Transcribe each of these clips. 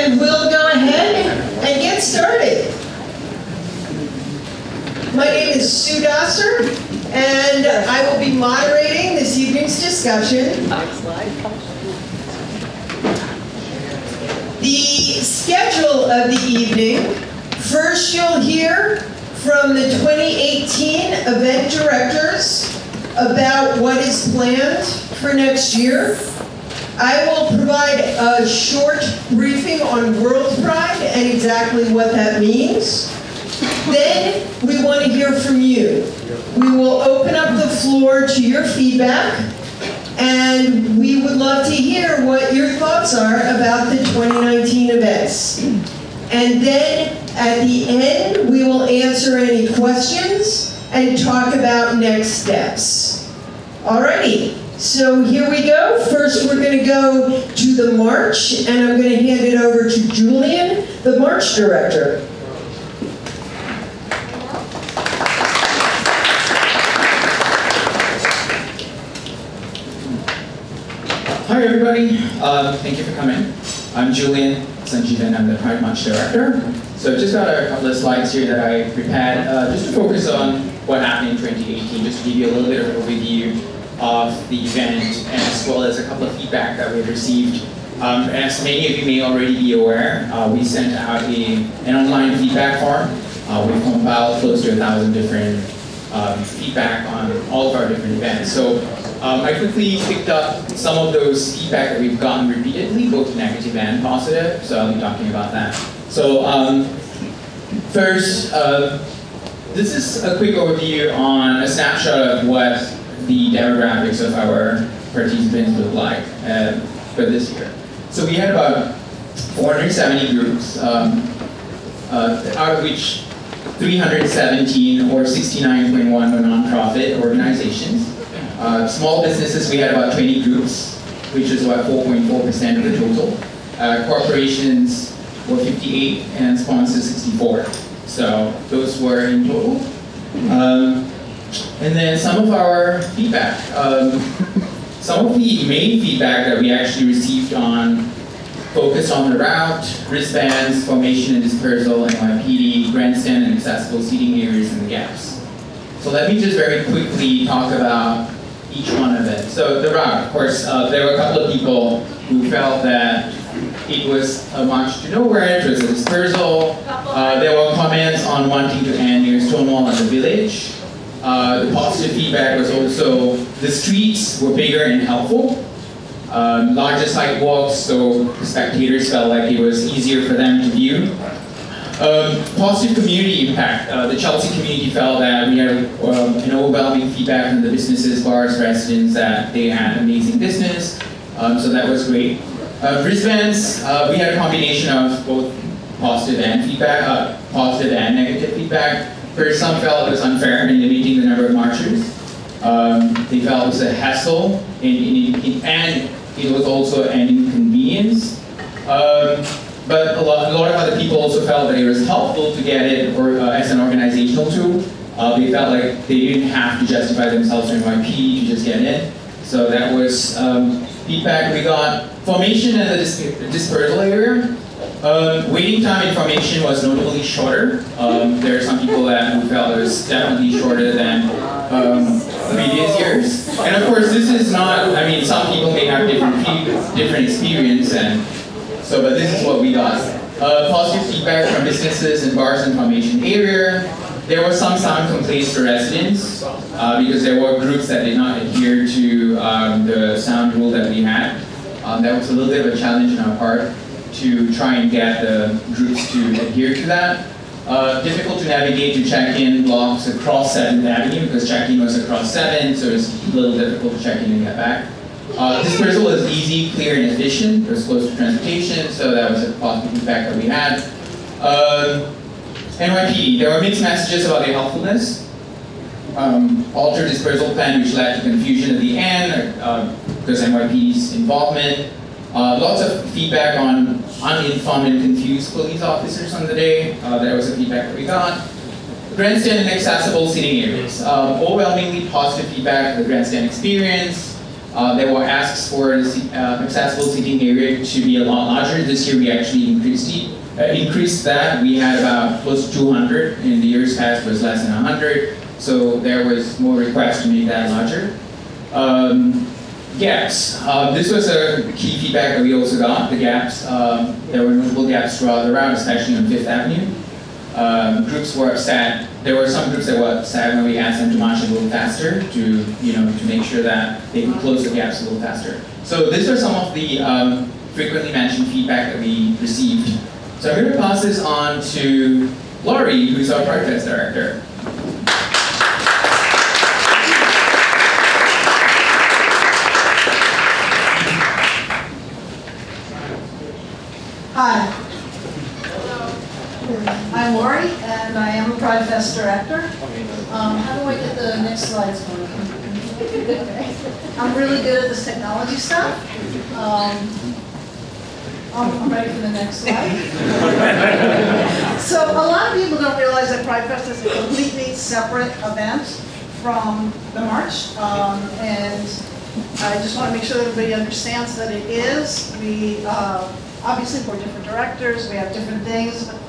And we'll go ahead and get started. My name is Sue Dasser, and I will be moderating this evening's discussion. The schedule of the evening: first you'll hear from the 2018 event directors about what is planned for next year. I will provide a short briefing on World Pride and exactly what that means. Then we want to hear from you. We will open up the floor to your feedback, and we would love to hear what your thoughts are about the 2019 events. And then at the end, we will answer any questions and talk about next steps. Alrighty, so here we go. First, we're going to go to the march, and I'm going to hand it over to Julian, the march director. Hi everybody, thank you for coming. I'm Julian Sanjeevan, I'm the Pride March Director. So just got a couple of slides here that I prepared just to focus on what happened in 2018, just to give you a little bit of an overview of the event, as well as a couple of feedback that we've received. As many of you may already be aware, we sent out an online feedback form. We've compiled close to 1,000 different feedback on all of our different events. So I quickly picked up some of those feedback that we've gotten repeatedly, both negative and positive, so I'll be talking about that. So first, this is a quick overview on a snapshot of what the demographics of our participants look like for this year. So we had about 470 groups, out of which 317 or 69.1 were nonprofit organizations. Small businesses, we had about 20 groups, which is about 4.4% of the total. Corporations were 58 and sponsors 64. So those were in total. And then some of our feedback. Some of the main feedback that we actually received focused on the route, wristbands, formation and dispersal, NYPD, grandstand and accessible seating areas, and the gaps. So let me just very quickly talk about each one of it. So the route, of course, there were a couple of people who felt that it was a march to nowhere, it was a dispersal. There were comments on wanting to end near Stonewall and the Village. The positive feedback was also the streets were bigger and helpful. Larger sidewalks, so spectators felt like it was easier for them to view. Positive community impact. The Chelsea community felt that we had an overwhelming feedback from the businesses, bars, residents that they had amazing business. So that was great. Wristbands, we had a combination of both positive and negative feedback. First, some felt it was unfair in limiting the number of marchers. They felt it was a hassle and it was also an inconvenience. But a lot of other people also felt that it was helpful to get it as an organizational tool. They felt like they didn't have to justify themselves to NYPD to just get in. So that was feedback we got. Formation in the dispersal area. Waiting time in formation was notably shorter. There are some people who felt it was definitely shorter than previous years. And of course, this is not, I mean, some people may have different experience, but this is what we got. Positive feedback from businesses and bars in formation area. There were some sound complaints for residents because there were groups that did not adhere to the sound rule that we had. That was a little bit of a challenge on our part to try and get the groups to adhere to that. Difficult to navigate to check-in blocks across 7th Avenue because check-in was across 7, so it's a little difficult to check in and get back. Dispersal was easy, clear, and efficient. It was close to transportation, so that was a positive feedback that we had. NYPD, there were mixed messages about their helpfulness. Altered dispersal plan, which led to confusion at the end because NYPD's involvement. Lots of feedback on uninformed and confused police officers on the day. That was the feedback that we got. Grandstand and accessible seating areas. Overwhelmingly positive feedback for the grandstand experience. There were asks for accessible seating area to be a lot larger. This year we actually increased that. We had about close to 200. In the years past it was less than 100. So there was more requests to make that larger. Gaps. This was a key feedback that we also got. The gaps, there were notable gaps throughout the route, especially on Fifth Avenue. Groups were upset. There were some groups that were upset when we asked them to march a little faster to make sure that they could close the gaps a little faster. So these are some of the frequently mentioned feedback that we received. So I'm going to pass this on to Laurie, who's our Pride Fest director. Hi. I'm Lori, and I am a Pride Fest director. How do I get the next slides going? I'm really good at this technology stuff. I'm ready for the next slide. So a lot of people don't realize that Pride Fest is a completely separate event from the march, and I just want to make sure that everybody understands that it is. We obviously we're different directors. We have different things, but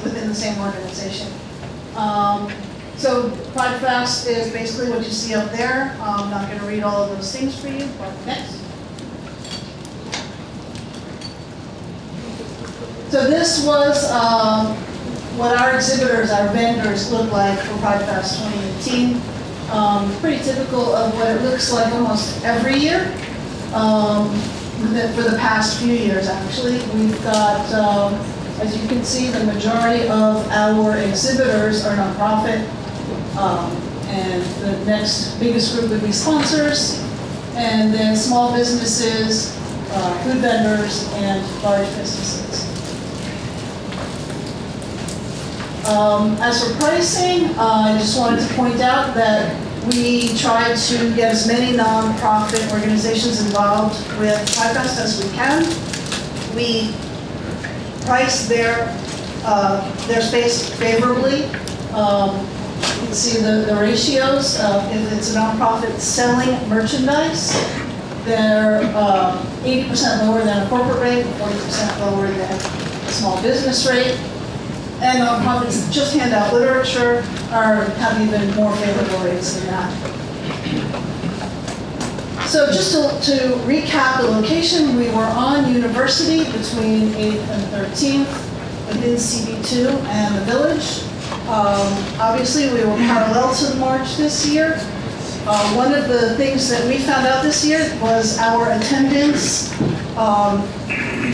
within the same organization. So Pride Fest is basically what you see up there. I'm not going to read all of those things for you, but next. So this was what our exhibitors, our vendors look like for Pride Fest 2018. Pretty typical of what it looks like almost every year. For the past few years, actually. We've got, as you can see, the majority of our exhibitors are nonprofit, and the next biggest group would be sponsors, and then small businesses, food vendors, and large businesses. As for pricing, I just wanted to point out that we try to get as many nonprofit organizations involved with Pride Fest as we can. We price their space favorably. You can see the ratios. If it's a nonprofit selling merchandise, they're 80% lower than a corporate rate, 40% lower than a small business rate. And nonprofits that just hand out literature have even more favorable rates than that. So just to recap the location, we were on University between 8th and 13th, within CB2 and the Village. Obviously, we were parallel to the march this year. One of the things that we found out this year was our attendance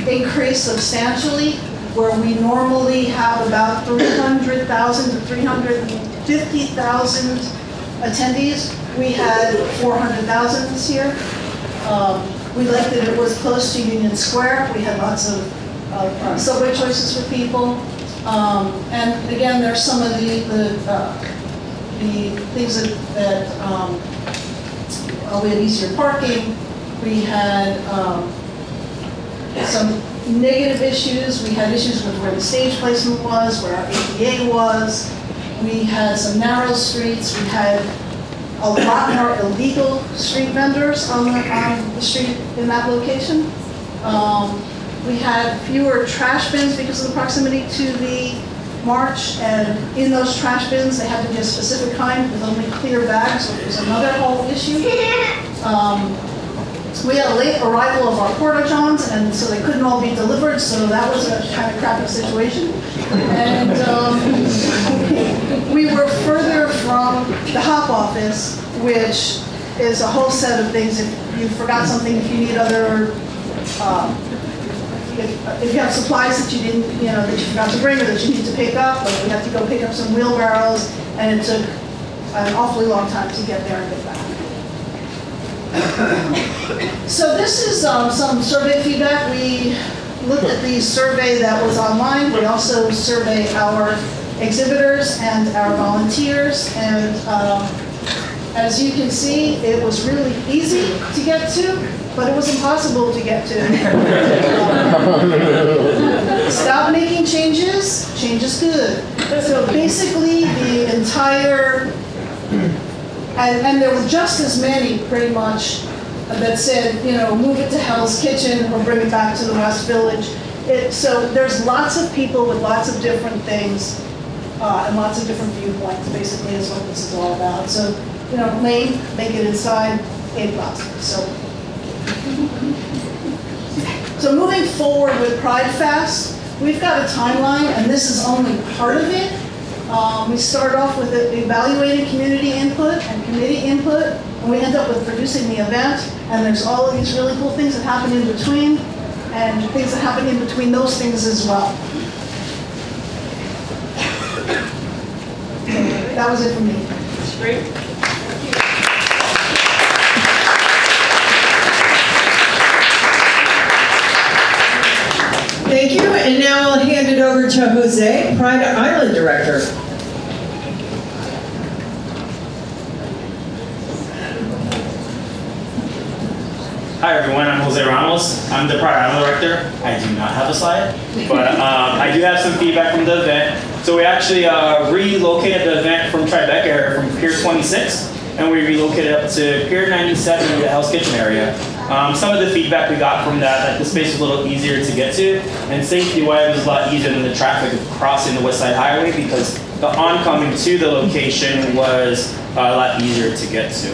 increased substantially, where we normally have about 300,000 to 350,000 attendees. We had 400,000 this year. We liked that it was close to Union Square. We had lots of subway choices for people. And again, there's some of the things that we had easier parking. We had some negative issues. We had issues with where the stage placement was, where our ADA was. We had some narrow streets. We had a lot more illegal street vendors on the street in that location. We had fewer trash bins because of the proximity to the march, and in those trash bins, they had to be a specific kind with only clear bags, which was another whole issue. We had a late arrival of our porta-johns, and so they couldn't all be delivered, so that was a kind of crappy situation. And we were further from the hop office, which is a whole set of things. If you forgot something, if you need other, if you have supplies that you didn't, that you forgot to bring or that you need to pick up, like we had to go pick up some wheelbarrows, and it took an awfully long time to get there and get back. So this is some survey feedback. We looked at the survey that was online. We also survey our exhibitors and our volunteers. And as you can see, it was really easy to get to, but it was impossible to get to. Stop making changes, change is good. So basically, the entire And there were just as many, pretty much, that said, you know, move it to Hell's Kitchen or bring it back to the West Village. So there's lots of people with lots of different things and lots of different viewpoints, basically, is what this is all about. So, you know, Lane, make it inside, $8. So moving forward with Pride Fest, we've got a timeline, and this is only part of it. We start off with evaluating community input and committee input, and we end up with producing the event, and there's all of these really cool things that happen in between, and things that happen in between those things as well. That was it for me. That's great. Thank you, and now I'll hand it over to Jose, Pride Island Director. Hi everyone, I'm Jose Ramos. I'm the Pride Island Director. I do not have a slide, but I do have some feedback from the event. So we actually relocated the event from Tribeca area, from Pier 26, and we relocated up to Pier 97 in the Hell's Kitchen area. Some of the feedback we got from that the space was a little easier to get to, and safety-wise it was a lot easier than the traffic of crossing the West Side Highway because the oncoming to the location was a lot easier to get to.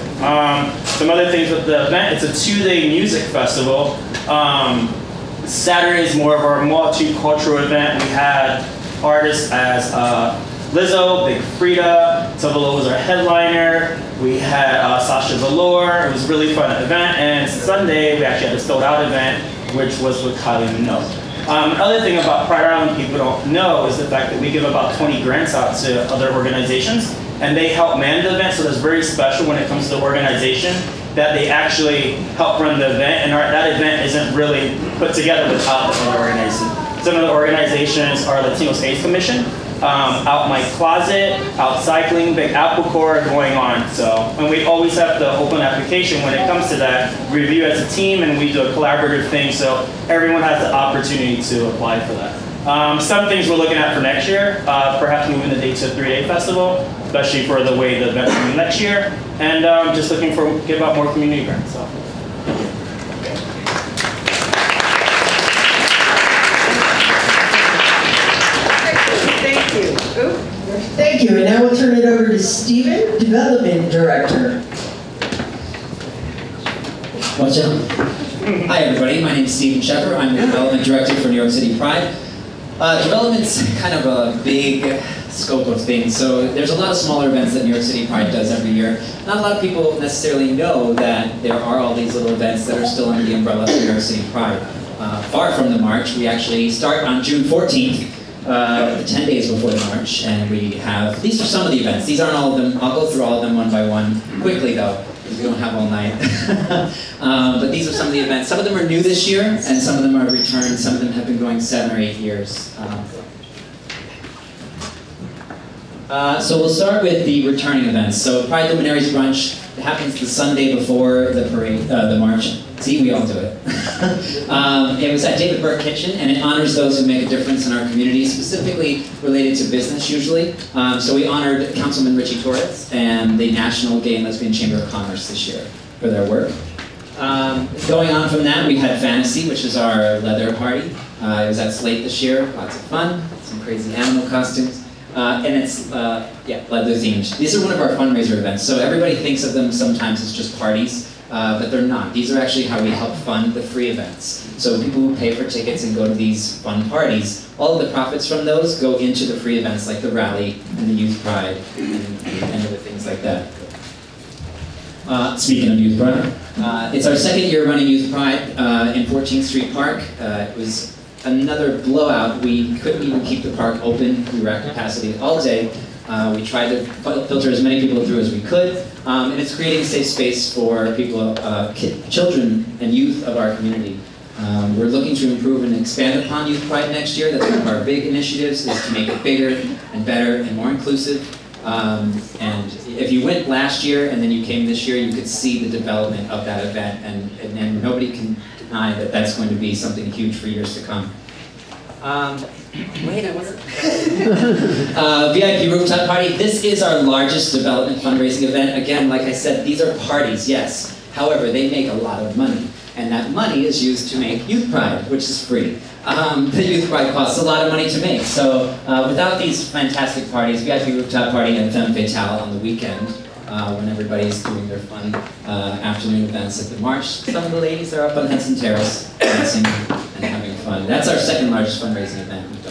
Some other things with the event, it's a 2-day music festival. Saturday is more of our multicultural event. We had artists as Lizzo, Big Frida, Tavalo was our headliner. We had Sasha Velour. It was a really fun event. And Sunday, we actually had a sold out event, which was with Kylie Minogue. Another thing about Pride Island people don't know is the fact that we give about 20 grants out to other organizations, and they help man the event, so that's very special when it comes to the organization, that they actually help run the event, and that event isn't really put together without the other organization. Some of the organizations are Latinos AIDS Commission, Out My Closet, Out Cycling, Big Apple Corps, going on. So, and we always have the open application when it comes to that. We review as a team and we do a collaborative thing, so everyone has the opportunity to apply for that. Some things we're looking at for next year, perhaps moving the date to a 3-day festival, especially for the way the event's coming next year, and just looking for give out more community grants. So. Thank you, and now we'll turn it over to Stephen, Development Director. Watch out. Hi everybody, my name is Stephen Shepard. I'm the Development Director for New York City Pride. Development's kind of a big scope of things, so there's a lot of smaller events that New York City Pride does every year. Not a lot of people necessarily know that there are all these little events that are still under the umbrella of New York City Pride. Far from the march, we actually start on June 14th. 10 days before the march, and we have, these are some of the events. These aren't all of them. I'll go through all of them one by one, quickly though, because we don't have all night. But these are some of the events. Some of them are new this year, and some of them are returned. Some of them have been going 7 or 8 years. So we'll start with the returning events. So Pride Luminaries Brunch, it happens the Sunday before the parade, the march. See, we all do it. It was at David Burke Kitchen, and it honors those who make a difference in our community, specifically related to business usually. So we honored Councilman Richie Torres and the National Gay and Lesbian Chamber of Commerce this year for their work. Going on from that, we had Fantasy, which is our leather party. It was at Slate this year, lots of fun, some crazy animal costumes. And it's, leather themed. These are one of our fundraiser events, so everybody thinks of them sometimes as just parties. But they're not. These are actually how we help fund the free events. So people who pay for tickets and go to these fun parties, all of the profits from those go into the free events like the rally and the Youth Pride and other things like that. Speaking of Youth Pride, it's our 2nd year running Youth Pride in 14th Street Park. It was another blowout. We couldn't even keep the park open. We were at capacity all day. We tried to filter as many people through as we could, and it's creating a safe space for people, children and youth of our community. We're looking to improve and expand upon Youth Pride next year. That's one of our big initiatives, is to make it bigger and better and more inclusive. And if you went last year and then you came this year, you could see the development of that event, and nobody can deny that that's going to be something huge for years to come. Wait, I wasn't. VIP rooftop party. This is our largest development fundraising event. Again, like I said, these are parties, yes. However, they make a lot of money. And that money is used to make Youth Pride, which is free. The Youth Pride costs a lot of money to make. So without these fantastic parties, VIP rooftop party and Femme Fatale on the weekend, when everybody's doing their fun afternoon events at the March, some of the ladies are up on Hudson Terrace dancing and having fun. That's our second largest fundraising event we've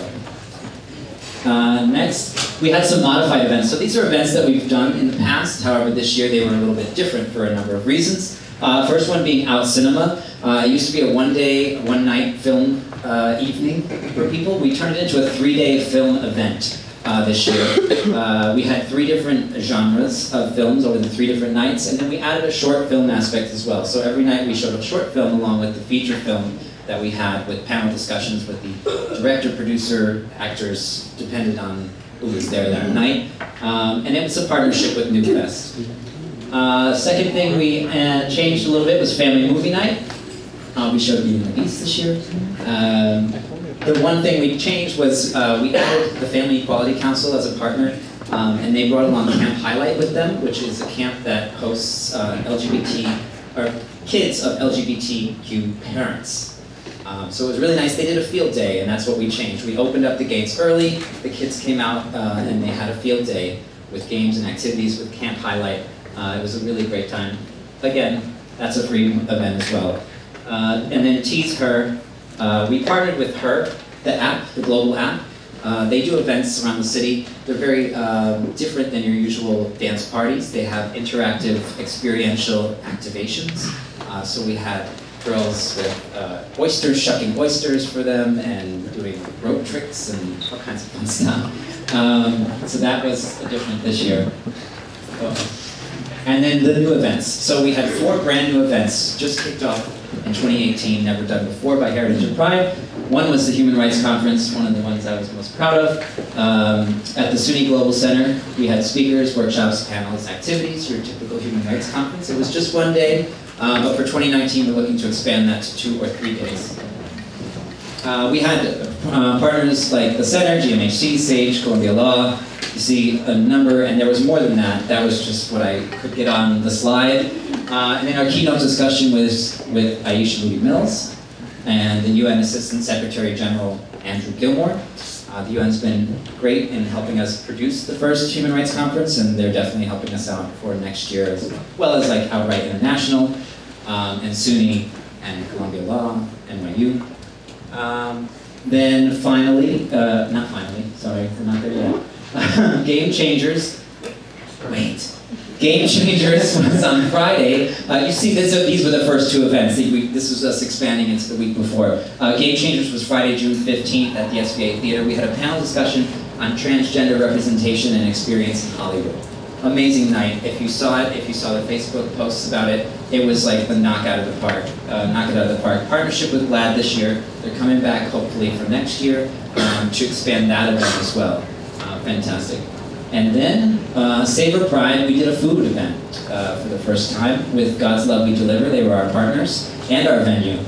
done. Next, we had some modified events. So these are events that we've done in the past. However, this year they were a little bit different for a number of reasons. First one being Out Cinema. It used to be a one-day, one-night film evening for people. We turned it into a 3-day film event this year. We had 3 different genres of films over the 3 different nights, and then we added a short film aspect as well. So every night we showed a short film along with the feature film that we had with panel discussions with the director, producer, actors, depended on who was there that night. And it was a partnership with New Fest. Second thing we changed a little bit was Family Movie Night. We showed Beauty and the Beast this year. The one thing we changed was we added the Family Equality Council as a partner, and they brought along Camp Highlight with them, which is a camp that hosts kids of LGBTQ parents. So it was really nice. They did a field day, and that's what we changed. We opened up the gates early. The kids came out, and they had a field day with games and activities with Camp Highlight. It was a really great time. Again, that's a free event as well. And then Tease Her. We partnered with Her, the app, the global app. They do events around the city. They're very different than your usual dance parties. They have interactive, experiential activations. So we had girls with oysters, shucking oysters for them, and doing rope tricks and all kinds of fun stuff. So that was different this year. And then the new events. So we had 4 brand new events just kicked off in 2018, never done before by Heritage and Pride. One was the Human Rights Conference, one of the ones I was most proud of. At the SUNY Global Center, we had speakers, workshops, panels, activities, your typical Human Rights Conference. It was just one day, but for 2019, we're looking to expand that to 2 or 3 days. We had partners like the Center, GMHC, SAGE, Columbia Law. You see a number, and there was more than that. That was just what I could get on the slide. And then our keynote discussion was with Aisha Moody Mills and the UN Assistant Secretary General Andrew Gilmore. The UN's been great in helping us produce the first Human Rights Conference, and they're definitely helping us out for next year, as well as like Outright International, and SUNY, and Columbia Law, NYU. Then finally, not finally, sorry, we're not there yet. Game Changers. Wait. Game Changers was on Friday. You see, these were the first 2 events. This was us expanding into the week before. Game Changers was Friday, June 15th at the SVA Theater. We had a panel discussion on transgender representation and experience in Hollywood. Amazing night. If you saw it, if you saw the Facebook posts about it, it was like the knockout of the park. Knock it out of the park. Partnership with GLAAD this year. They're coming back hopefully for next year to expand that event as well. Fantastic. And then, Savor Pride, we did a food event for the first time with God's Love We Deliver. They were our partners and our venue.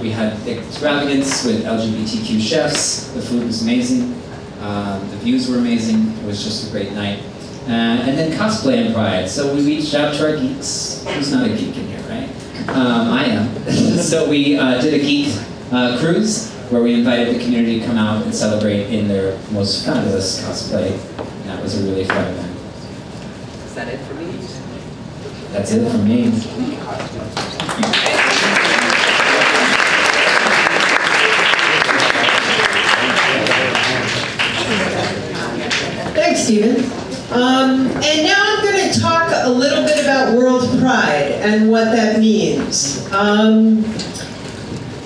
We had the extravagance with LGBTQ chefs. The food was amazing. The views were amazing. It was just a great night. And then Cosplay and Pride. So we reached out to our geeks. Who's not a geek in here, right? I am. So we did a geek cruise where we invited the community to come out and celebrate in their most fabulous cosplay. And that was a really fun event. Is that it for me? That's it for me. Thanks, Stephen. And now I'm going to talk a little bit about World Pride and what that means.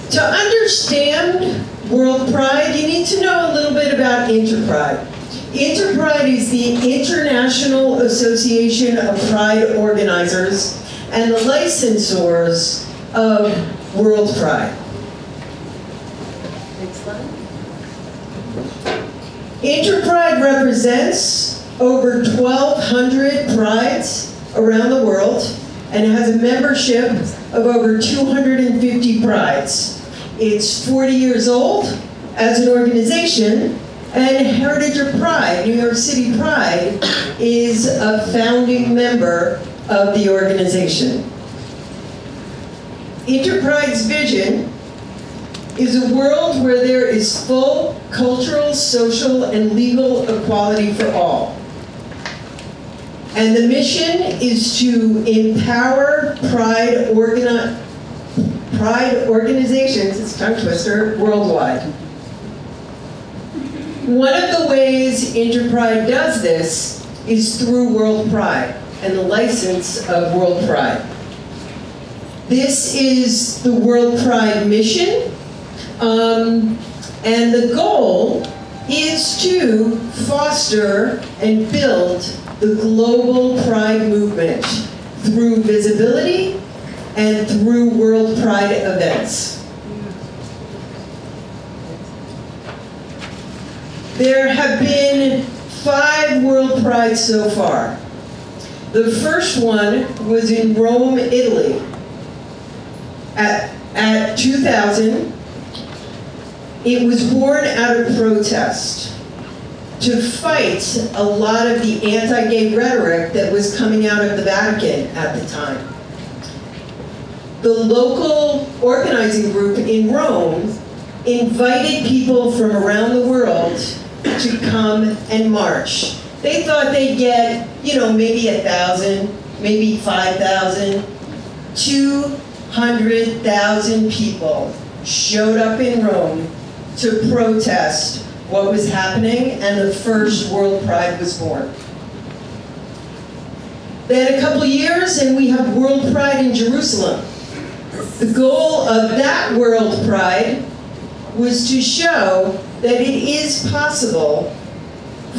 To understand World Pride, you need to know a little bit about Interpride. Interpride is the International Association of Pride Organizers and the licensors of World Pride. Interpride represents over 1,200 prides around the world and has a membership of over 250 prides. It's 40 years old as an organization, and Heritage of Pride, New York City Pride, is a founding member of the organization. Interpride's vision is a world where there is full cultural, social, and legal equality for all. And the mission is to empower pride organizations, it's a tongue twister, worldwide. One of the ways Interpride does this is through World Pride and the license of World Pride. This is the World Pride mission, and the goal is to foster and build the global pride movement through visibility and through World Pride events. There have been 5 World Prides so far. The first one was in Rome, Italy. At 2000, it was born out of protest to fight a lot of the anti-gay rhetoric that was coming out of the Vatican at the time. The local organizing group in Rome invited people from around the world to come and march. They thought they'd get, maybe 1,000, maybe 5,000. 200,000 people showed up in Rome to protest what was happening, and the first World Pride was born. Then a couple years, and we have World Pride in Jerusalem. The goal of that World Pride was to show that it is possible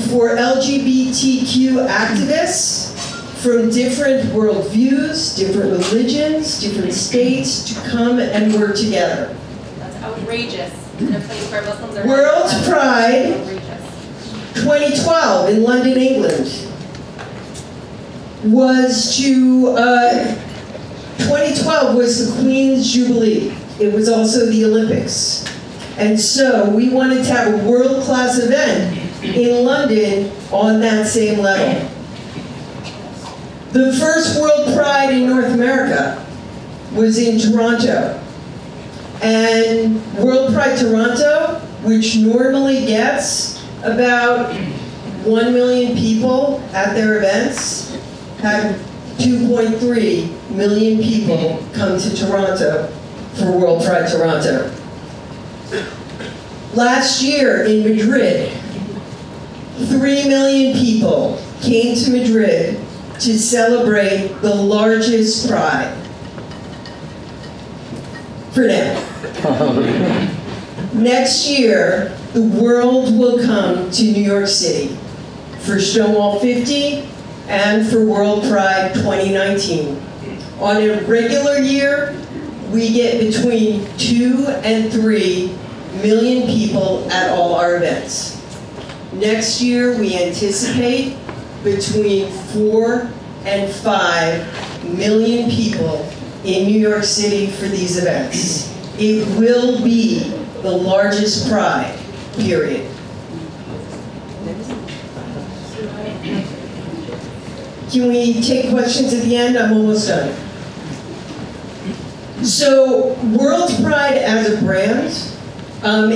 for LGBTQ activists from different worldviews, different religions, different states to come and work together. That's outrageous in a place where Muslims are World Pride outrageous. 2012 in London, England was 2012 was the Queen's Jubilee. It was also the Olympics. And so we wanted to have a world-class event in London on that same level. The first World Pride in North America was in Toronto. And World Pride Toronto, which normally gets about 1 million people at their events, had 2.3 million people come to Toronto for World Pride Toronto. Last year in Madrid, 3 million people came to Madrid to celebrate the largest pride. For now. Next year, the world will come to New York City for Stonewall 50 and for World Pride 2019. On a regular year, we get between 2 and 3 million people at all our events. Next year, we anticipate between 4 and 5 million people in New York City for these events. It will be the largest pride, period. Can we take questions at the end? I'm almost done. So, World Pride as a brand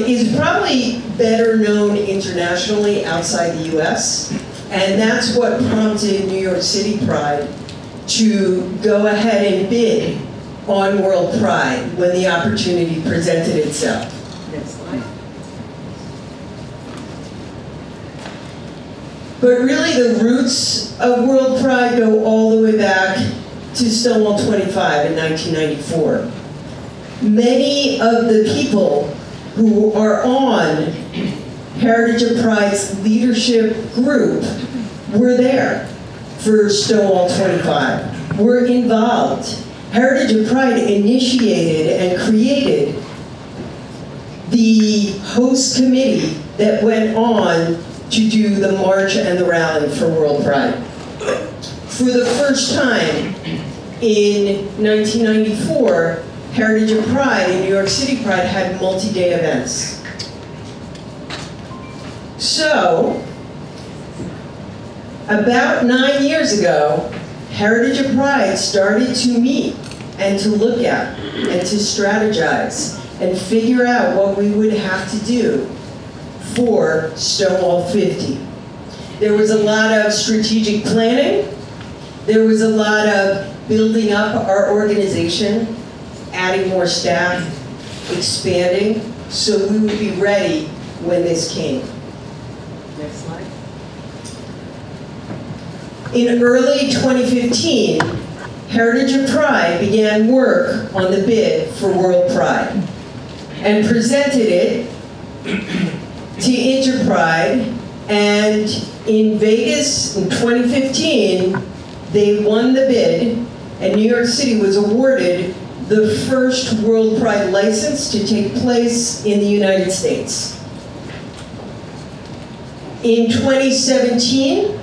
is probably better known internationally outside the US, and that's what prompted New York City Pride to go ahead and bid on World Pride when the opportunity presented itself. But really the roots of World Pride go all the way back to Stonewall 25 in 1994. Many of the people who are on Heritage of Pride's leadership group were there for Stonewall 25, were involved. Heritage of Pride initiated and created the host committee that went on to do the march and the rally for World Pride. For the first time in 1994, Heritage of Pride and New York City Pride had multi-day events. So, about 9 years ago, Heritage of Pride started to meet and to look at and to strategize and figure out what we would have to do for Stonewall 50. There was a lot of strategic planning. There was a lot of building up our organization, adding more staff, expanding, so we would be ready when this came. Next slide. In early 2015, Heritage of Pride began work on the bid for World Pride and presented it to Interpride, and in Vegas in 2015, they won the bid, and New York City was awarded the first World Pride license to take place in the United States. In 2017,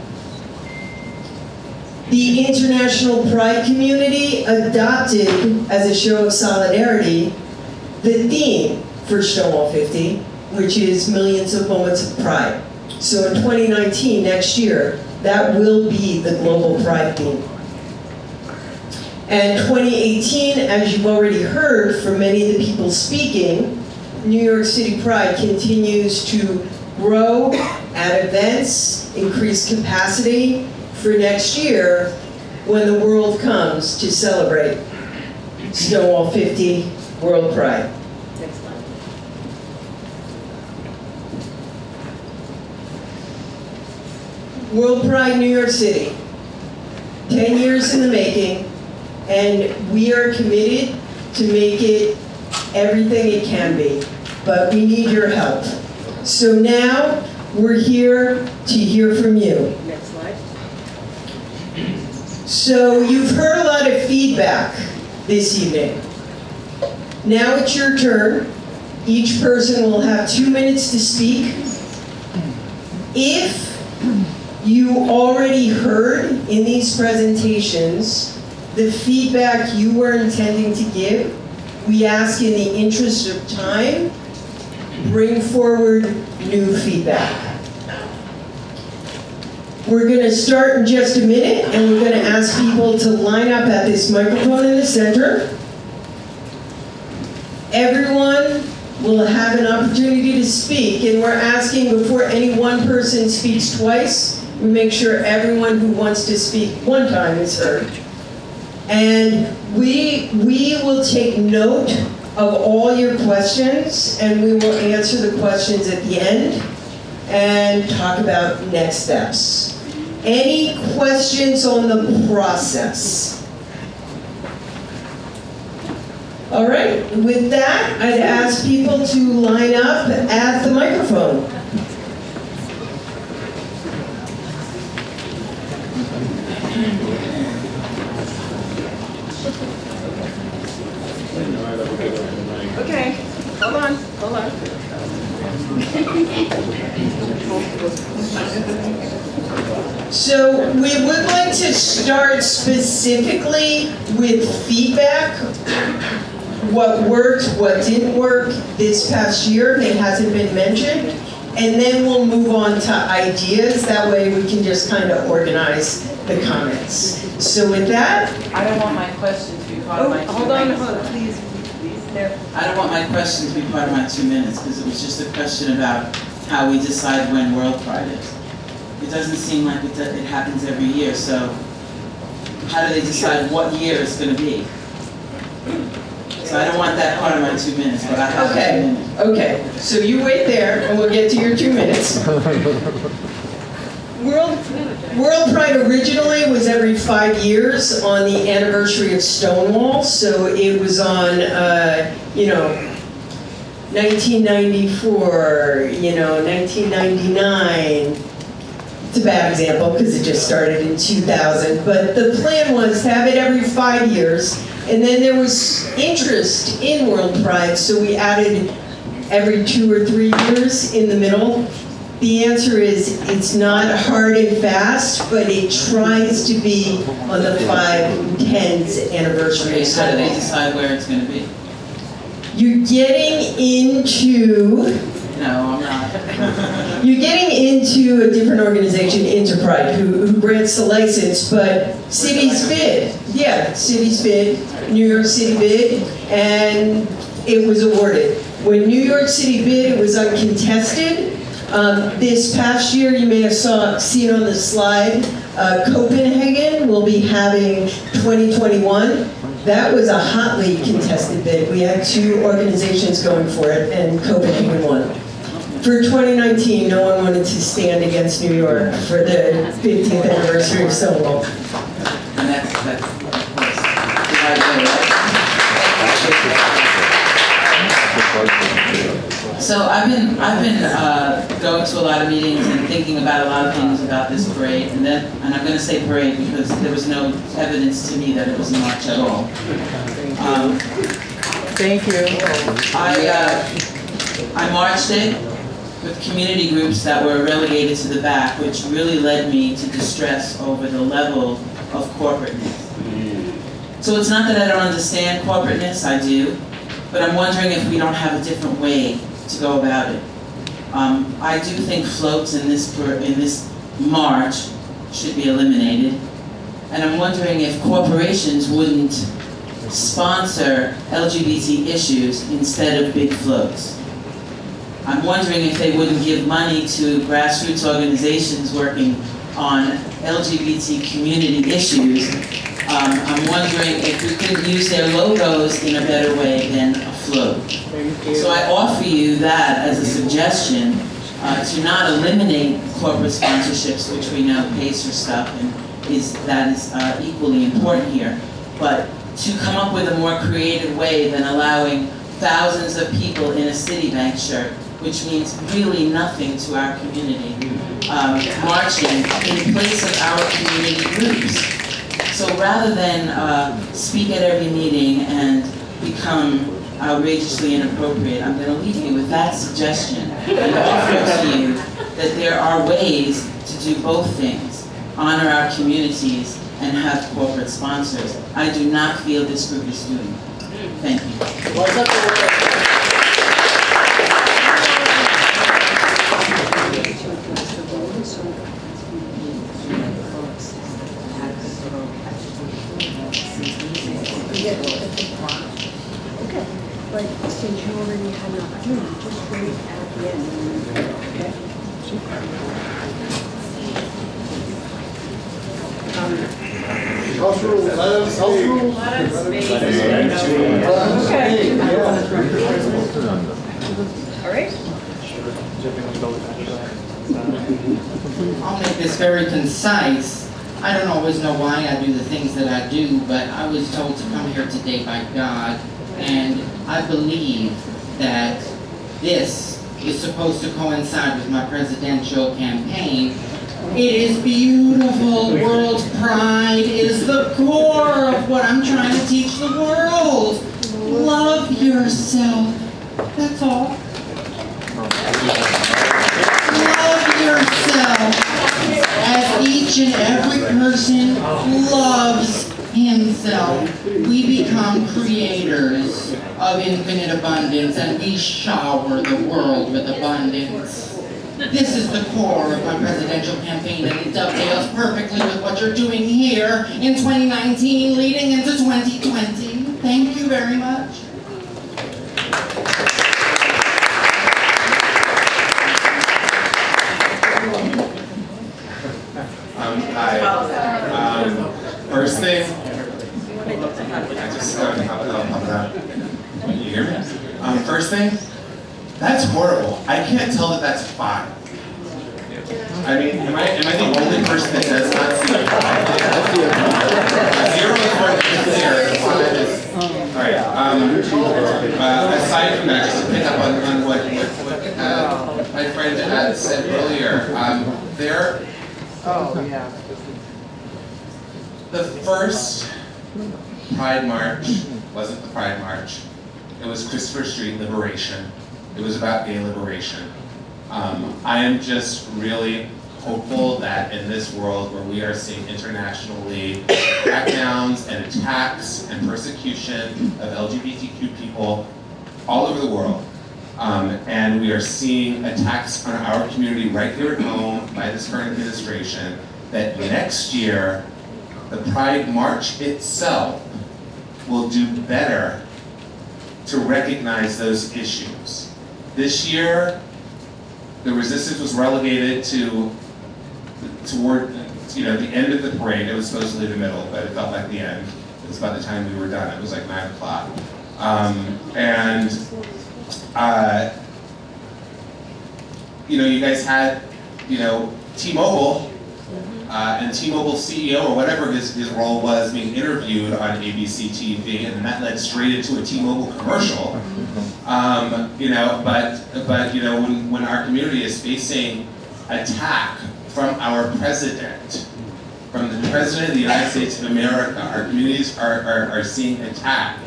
the international pride community adopted, as a show of solidarity, the theme for Stonewall 50, which is Millions of Moments of Pride. So in 2019, next year, that will be the global pride theme. And 2018, as you've already heard from many of the people speaking, New York City Pride continues to grow at events, increase capacity for next year when the world comes to celebrate Stonewall 50 World Pride. Next slide. World Pride New York City, 10 years in the making, and we are committed to make it everything it can be, but we need your help. So now, we're here to hear from you. Next slide. So you've heard a lot of feedback this evening. Now it's your turn. Each person will have 2 minutes to speak. If you already heard in these presentations the feedback you were intending to give, we ask in the interest of time, bring forward new feedback. We're going to start in just a minute, and we're going to ask people to line up at this microphone in the center. Everyone will have an opportunity to speak, and we're asking before any one person speaks twice, we make sure everyone who wants to speak one time is heard. And we will take note of all your questions, and we will answer the questions at the end and talk about next steps. Any questions on the process? All right, with that, I'd ask people to line up at the microphone. Okay, hold on. So we would like to start specifically with feedback. What worked, what didn't work this past year that hasn't been mentioned. And then we'll move on to ideas. That way we can just kind of organize the comments. So with that, I don't want my question to be part of my 2 Hold on, minutes. please. There. I don't want my question to be part of my 2 minutes because it was just a question about how we decide when World Pride is. It doesn't seem like it happens every year, so how do they decide what year it's going to be? So I don't want that part of my 2 minutes, but I have 2 minutes. Okay. So you wait there, and we'll get to your 2 minutes. World Pride originally was every 5 years on the anniversary of Stonewall, so it was on, 1994, 1999. It's a bad example because it just started in 2000, but the plan was to have it every 5 years, and then there was interest in World Pride, so we added every 2 or 3 years in the middle. The answer is it's not hard and fast, but it tries to be on the 5 and 10th anniversary. Okay, so how do they decide where it's going to be? You're getting into No, I'm not. You're getting into a different organization, Interpride, who grants the license, but cities bid. Yeah, cities bid, New York City bid, and it was awarded. When New York City bid, it was uncontested. This past year, you may have seen on the slide, Copenhagen will be having 2021. That was a hotly contested bid. We had 2 organizations going for it, and Copenhagen won. For 2019, no one wanted to stand against New York for the 15th anniversary of Stonewall. And that's so I've been going to a lot of meetings and thinking about a lot of things about this parade, and I'm going to say parade because there was no evidence to me that it was a march at all. Thank you. I marched it with community groups that were relegated to the back, which really led me to distress over the level of corporateness. So it's not that I don't understand corporateness, I do, but I'm wondering if we don't have a different way to go about it. I do think floats in this march should be eliminated, and I'm wondering if corporations wouldn't sponsor LGBT issues instead of big floats. I'm wondering if they wouldn't give money to grassroots organizations working on LGBT community issues. I'm wondering if we could use their logos in a better way than a float. So I offer you that as a suggestion to not eliminate corporate sponsorships, which we know pays for stuff and that is equally important here, but to come up with a more creative way than allowing thousands of people in a Citibank shirt, which means really nothing to our community, marching in place of our community groups. So rather than speak at every meeting and become outrageously inappropriate, I'm going to leave you with that suggestion and offer to you that there are ways to do both things, honor our communities and have corporate sponsors. I do not feel this group is doing that. Thank you. Okay, but since you already had an opportunity, just wait at the end. Okay? House rules, house rules. Okay. All right. I'll make this very concise. I don't always know why I do the things that I do, but I was told to come here today by God, and I believe that this is supposed to coincide with my presidential campaign. It is beautiful. World pride is the core of what I'm trying to teach the world. Love yourself. That's all. Love yourself. As each and every person loves himself, we become creators of infinite abundance, and we shower the world with abundance. This is the core of my presidential campaign, and it dovetails perfectly with what you're doing here in 2019, leading into 2020. Thank you very much. Hi. First thing, I just you hear me? First thing, that's horrible. I can't tell that that's 5. I mean, am I the only person that does not see a 5? 0 is more than 0. 5 is all right. Aside from that, just to pick up on what my friend said earlier, the first Pride March wasn't the Pride March. It was Christopher Street Liberation. It was about gay liberation. I am just really hopeful that in this world where we are seeing internationally crackdowns and attacks and persecution of LGBTQ people all over the world, And we are seeing attacks on our community right here at home by this current administration, that next year, the Pride March itself will do better to recognize those issues. This year, the resistance was relegated toward the end of the parade. It was supposedly the middle, but it felt like the end. It was about the time we were done. It was like 9 o'clock. You guys had, T-Mobile, and T-Mobile CEO or whatever his role was being interviewed on ABC TV, and then that led straight into a T-Mobile commercial. When our community is facing attack from our president, from the President of the United States of America, our communities are seeing attack.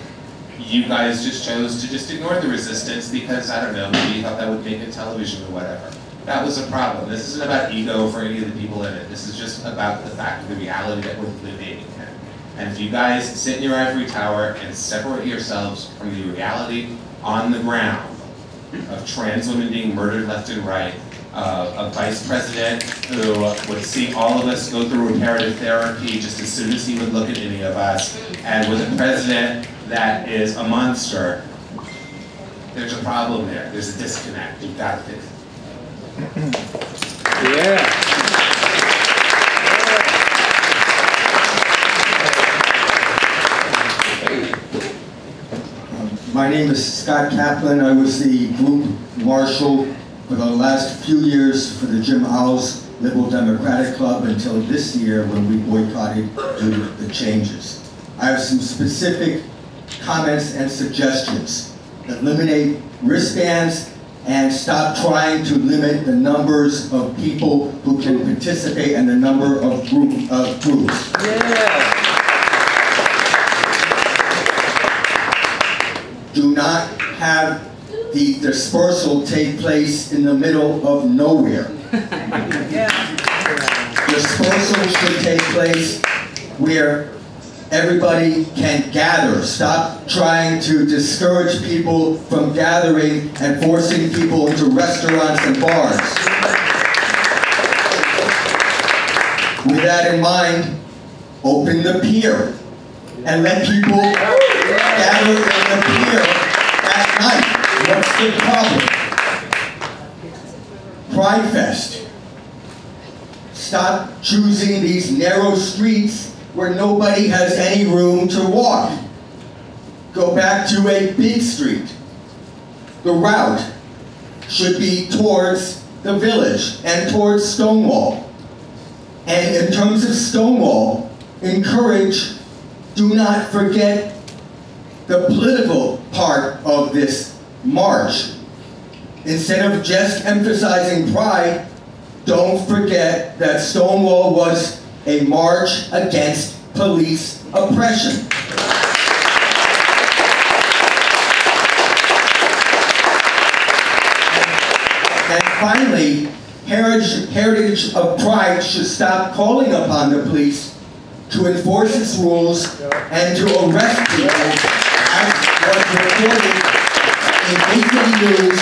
You guys just chose to just ignore the resistance because, I don't know, maybe you thought that would make it television or whatever. That was a problem. This isn't about ego for any of the people in it. This is just about the fact of the reality that we're living in. And if you guys sit in your ivory tower and separate yourselves from the reality on the ground of trans women being murdered left and right, a vice president who would see all of us go through reparative therapy just as soon as he would look at any of us, and with a president that is a monster, there's a problem there. There's a disconnect. You've got to fix it. My name is Scott Kaplan. I was the group marshal for the last few years for the Jim Owls Liberal Democratic Club until this year when we boycotted due to the changes. I have some specific comments and suggestions. Eliminate wristbands and stop trying to limit the numbers of people who can participate and the number of groups. Do not have the dispersal take place in the middle of nowhere. Dispersal should take place where everybody can gather. Stop trying to discourage people from gathering and forcing people into restaurants and bars. With that in mind, open the pier and let people gather in the pier at night. What's the problem? Pride Fest. Stop choosing these narrow streets where nobody has any room to walk. Go back to a big street. The route should be towards the village and towards Stonewall. And in terms of Stonewall, encourage, do not forget the political part of this march. Instead of just emphasizing pride, don't forget that Stonewall was a march against police oppression. And finally, Heritage of Pride should stop calling upon the police to enforce its rules and to arrest people, as was reported in weekly news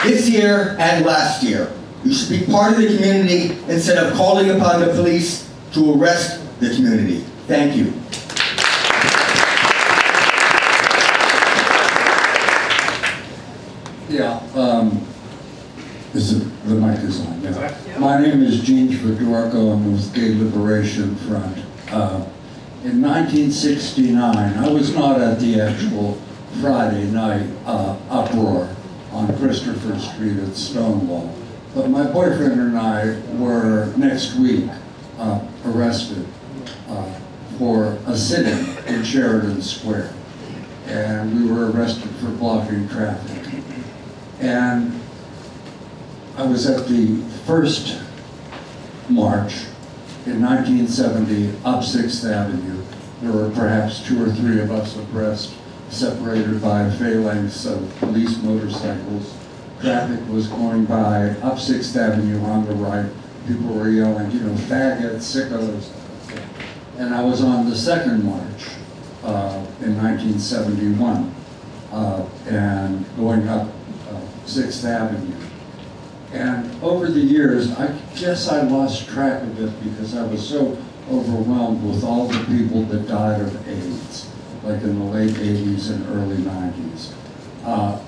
this year and last year. You should be part of the community instead of calling upon the police to arrest the community. Thank you. The mic is on. Yeah. My name is Gene Fedorko. I'm with Gay Liberation Front. In 1969, I was not at the actual Friday night uproar on Christopher Street at Stonewall, but my boyfriend and I were next week arrested for a sit-in in Sheridan Square, and we were arrested for blocking traffic. And I was at the first march in 1970 up 6th Avenue. There were perhaps 2 or 3 of us abreast, separated by phalanx of police motorcycles. Traffic was going by up 6th Avenue on the right. People were yelling, you know, faggots, sickos. And I was on the second march in 1971 and going up 6th Avenue. And over the years, I guess I lost track of it because I was so overwhelmed with all the people that died of AIDS, like in the late 80s and early 90s.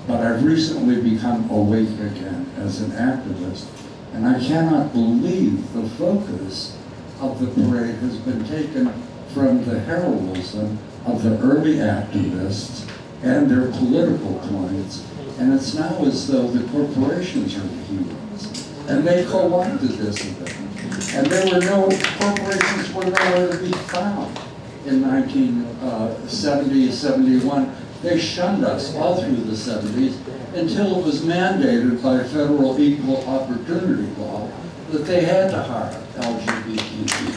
But I've recently become awake again as an activist, and I cannot believe the focus of the parade has been taken from the heroism of the early activists and their political clients, and it's now as though the corporations are the heroes. And they co-opted this event. And there were no, corporations were nowhere to be found in 1970, 71. They shunned us all through the 70s until it was mandated by federal equal opportunity law that they had to hire LGBT people.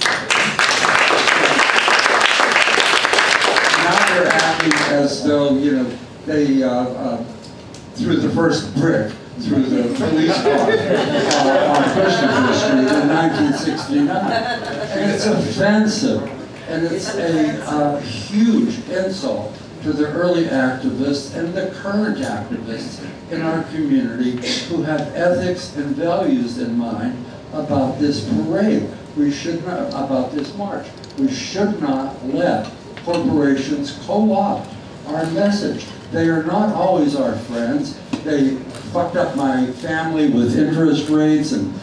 Now they're acting as though, you know, they threw the first brick through the police car on Christopher Street in 1969. And it's offensive, and it's a huge insult to the early activists and the current activists in our community who have ethics and values in mind about this parade. We should not, about this march. We should not let corporations co-opt our message. They are not always our friends. They fucked up my family with interest rates and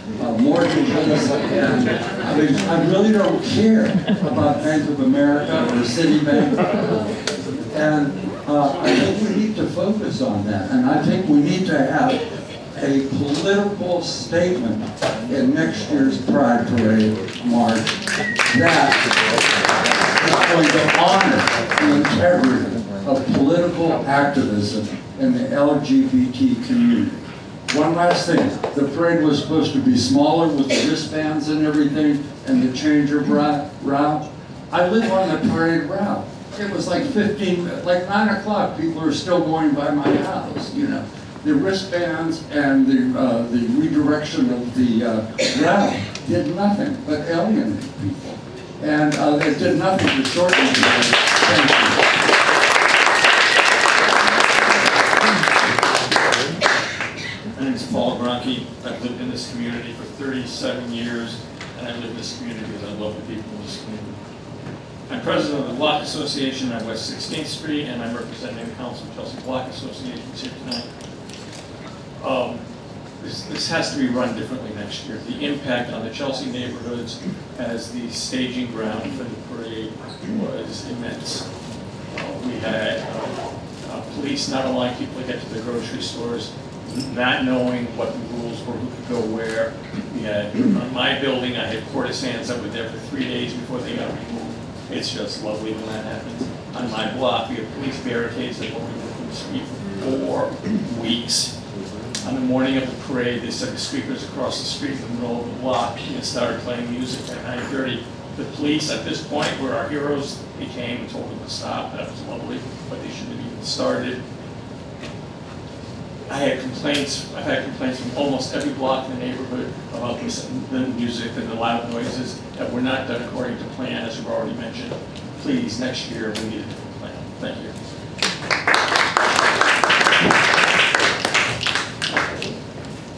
mortgages, and I mean, I really don't care about Bank of America or Citibank. And I think we need to focus on that, and I think we need to have a political statement in next year's Pride Parade march that is going to honor the integrity of political activism in the LGBT community. One last thing, the parade was supposed to be smaller with the wristbands and everything, and the changer route. I live on the parade route. It was like 9 o'clock, people are still going by my house, you know. The wristbands and the redirection of the route did nothing but alienate people. And it did nothing to shorten the parade. Thank you. My name is Paul Gronke. I've lived in this community for 37 years, and I live in this community because I love the people in this community. I'm president of the Block Association on West 16th Street, and I'm representing the Council of Chelsea Block Associations here tonight. This has to be run differently next year. The impact on the Chelsea neighborhoods as the staging ground for the parade was immense. We had police not allowing people to get to the grocery stores, not knowing what the rules were, who could go where. We had, on my building, I had courtesans that were there for 3 days before they got removed. It's just lovely when that happens. On my block, we have police barricades that go over the street for 4 weeks. On the morning of the parade, they set the speakers across the street in the middle of the block and started playing music at 9:30. The police, at this point, where our heroes, they came and told them to stop. That was lovely, but they shouldn't have even started. I've had complaints from almost every block in the neighborhood about the music and the loud noises that were not done according to plan, as we've already mentioned. Please, next year, we need a different plan. Thank you.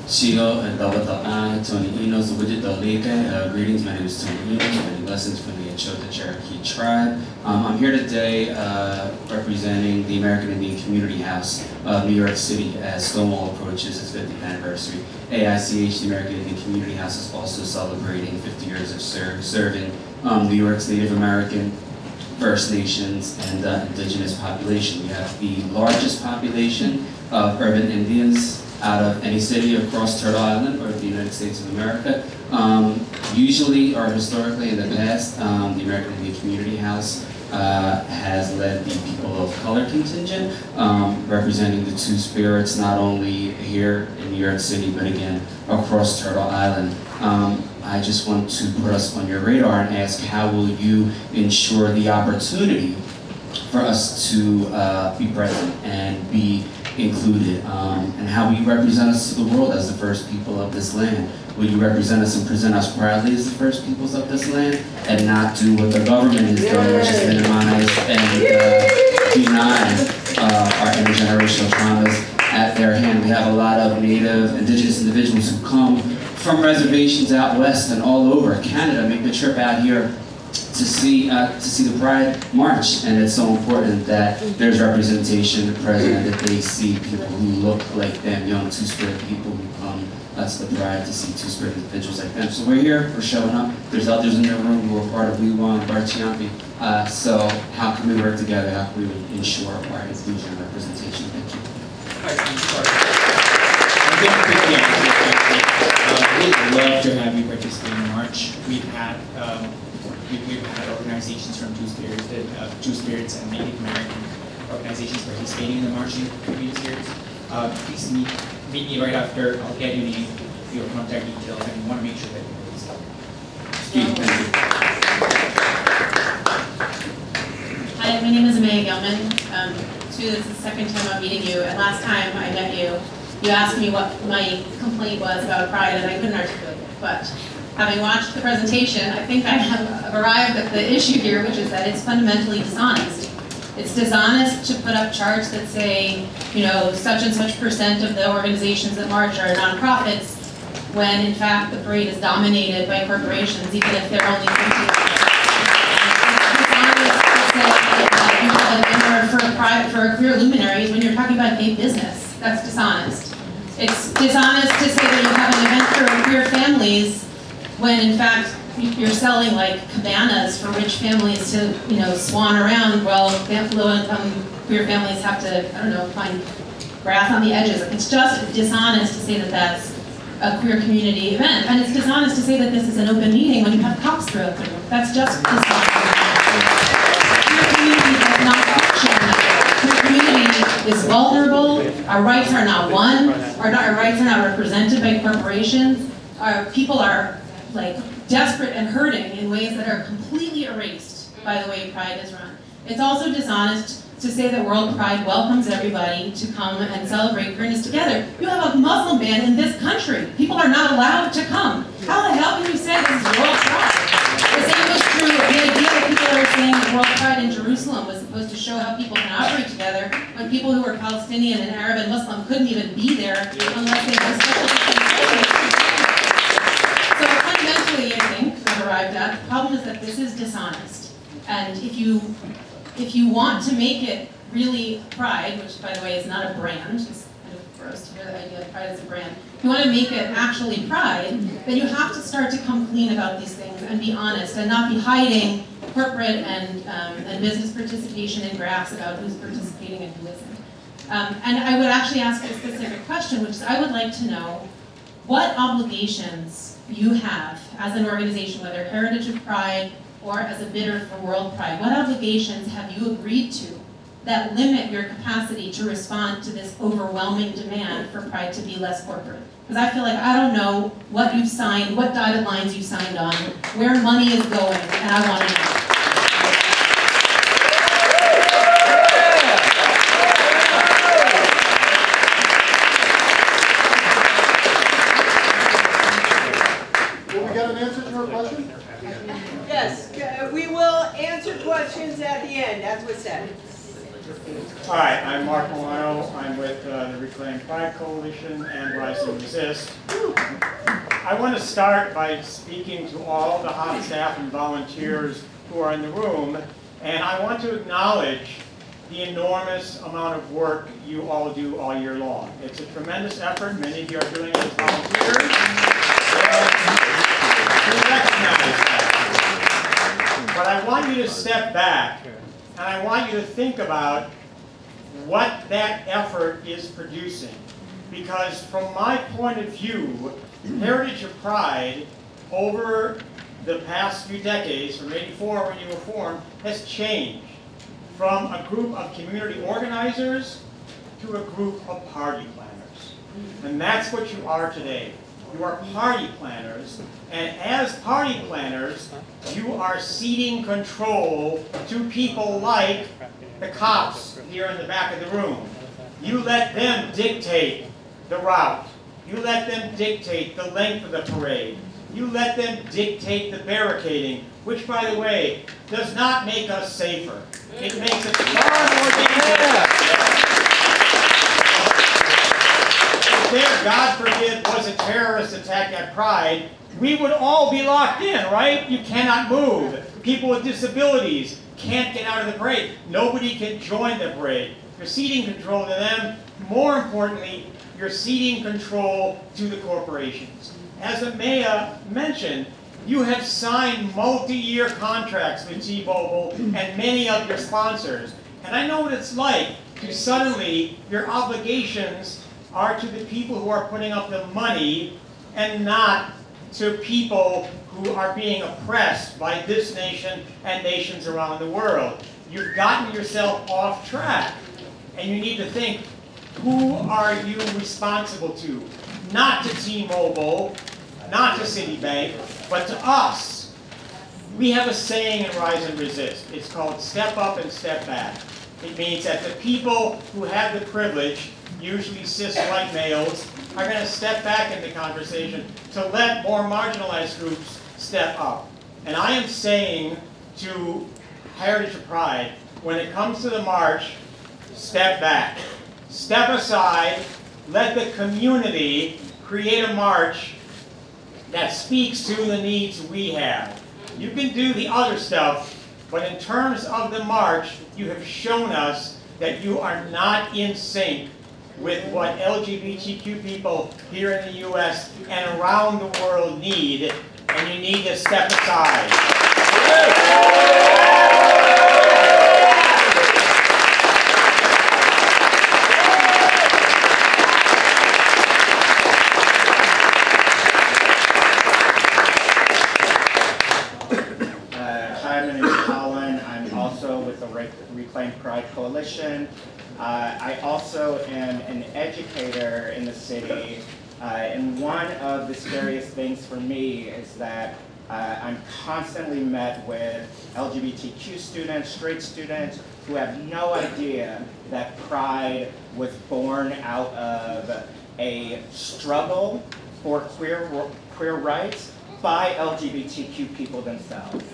Shigo and Dawataan, Tony Enos, Widget Daleka. Greetings, my name is Tony Enos, many blessings from the Achota Cherokee tribe. I'm here today representing the American Indian Community House of New York City as Stonewall approaches its 50th anniversary. AICH, the American Indian Community House, is also celebrating 50 years of serving New York's Native American, First Nations, and indigenous population. We have the largest population of urban Indians out of any city across Turtle Island or the United States of America. Usually, or historically in the past, the American Indian Community House has led the people of color contingent, representing the two spirits not only here in New York City, but again, across Turtle Island. I just want to put us on your radar and ask, how will you ensure the opportunity for us to be present and be included, and how will you represent us to the world as the first people of this land? Will you represent us and present us proudly as the first peoples of this land, and not do what the government has done, which is minimize and deny our intergenerational traumas at their hand. We have a lot of Native, Indigenous individuals who come from reservations out west and all over Canada, make the trip out here to see the Pride March, and it's so important that there's representation present, and that they see people who look like them, young Two-Spirit people who come to the Pride to see Two-Spirit individuals like them. So we're here, we're showing up. There's others in the room who are part of Wiwa and Barchiampi. So how can we work together? How can we ensure our inclusion and representation? Thank you. We'd love to have you participate in the march. We've had organizations from Two Spirits and Native American organizations participating in the marching community series. Please meet me right after. I'll get you your contact details, and we want to make sure that you know this stuff. Hi, my name is Amaya Gelman. This is the second time I'm meeting you. And last time I met you, you asked me what my complaint was about Pride, and I couldn't articulate it. But having watched the presentation, I think I have arrived at the issue here, which is that it's fundamentally dishonest. It's dishonest to put up charts that say, you know, such and such % of the organizations that march are nonprofits, when in fact the parade is dominated by corporations, even if they're only 50%. You have a dinner for queer luminaries when you're talking about gay business. That's dishonest. It's dishonest to say that you have an event for queer families when in fact you're selling like cabanas for rich families to, you know, swan around while low-income queer families have to, I don't know, find grass on the edges. It's just dishonest to say that that's a queer community event. And it's dishonest to say that this is an open meeting when you have cops throughout the room. That's just dishonest. Does not function. The community is vulnerable. Our rights are not won. Our rights are not represented by corporations. Our people are like desperate and hurting in ways that are completely erased by the way Pride is run. It's also dishonest to say that World Pride welcomes everybody to come and celebrate queerness together. You have a Muslim ban in this country. People are not allowed to come. How the hell can you say this is World Pride? The same was true of the idea that people are saying that World Pride in Jerusalem was supposed to show how people can operate together when people who were Palestinian and Arab and Muslim couldn't even be there unless they were special dispensation. So fundamentally, I think, I've arrived at, the problem is that this is dishonest. And if you want to make it really Pride, which by the way is not a brand, it's kind of gross to hear the idea of Pride as a brand, if you want to make it actually Pride, then you have to start to come clean about these things and be honest and not be hiding corporate and business participation in graphs about who's participating and who isn't. And I would actually ask a specific question, which is I would like to know what obligations you have as an organization, whether Heritage of Pride or as a bidder for World Pride, what obligations have you agreed to that limit your capacity to respond to this overwhelming demand for Pride to be less corporate? Because I feel like I don't know what you've signed, what dotted lines you signed on, where money is going, and I want to know. Well, we got an answer to her question? Yes, we will answer questions at the end, as was said. Hi, I'm Mark Milano. I'm with the Reclaim Pride Coalition and Rise and Resist. I want to start by speaking to all the hot staff and volunteers who are in the room, and I want to acknowledge the enormous amount of work you all do all year long. It's a tremendous effort. Many of you are doing it as volunteers. And we recognize that. But I want you to step back, and I want you to think about what that effort is producing. Because from my point of view, Heritage of Pride, over the past few decades, from '84 when you were formed, has changed from a group of community organizers to a group of party planners. And that's what you are today. You are party planners, and as party planners, you are ceding control to people like the cops here in the back of the room. You let them dictate the route. You let them dictate the length of the parade. You let them dictate the barricading, which, by the way, does not make us safer. It makes us far more dangerous. God forbid, was a terrorist attack at Pride, we would all be locked in, right? You cannot move. People with disabilities can't get out of the parade. Nobody can join the parade. You're ceding control to them. More importantly, you're ceding control to the corporations. As the mayor mentioned, you have signed multi-year contracts with T-Mobile and many of your sponsors. And I know what it's like to suddenly, your obligations are to the people who are putting up the money and not to people who are being oppressed by this nation and nations around the world. You've gotten yourself off track, and you need to think, who are you responsible to? Not to T-Mobile, not to Citibank, but to us. We have a saying in Rise and Resist. It's called step up and step back. It means that the people who have the privilege, usually cis white males, are going to step back in the conversation to let more marginalized groups step up. And I am saying to Heritage of Pride, when it comes to the march, step back. Step aside, let the community create a march that speaks to the needs we have. You can do the other stuff, but in terms of the march, you have shown us that you are not in sync with what LGBTQ people here in the US and around the world need, and you need to step aside. Hi, my name is Colin. I'm also with the Reclaim Pride Coalition. I also am an educator in the city, and one of the scariest things for me is that I'm constantly met with LGBTQ students, straight students, who have no idea that Pride was born out of a struggle for queer rights by LGBTQ people themselves.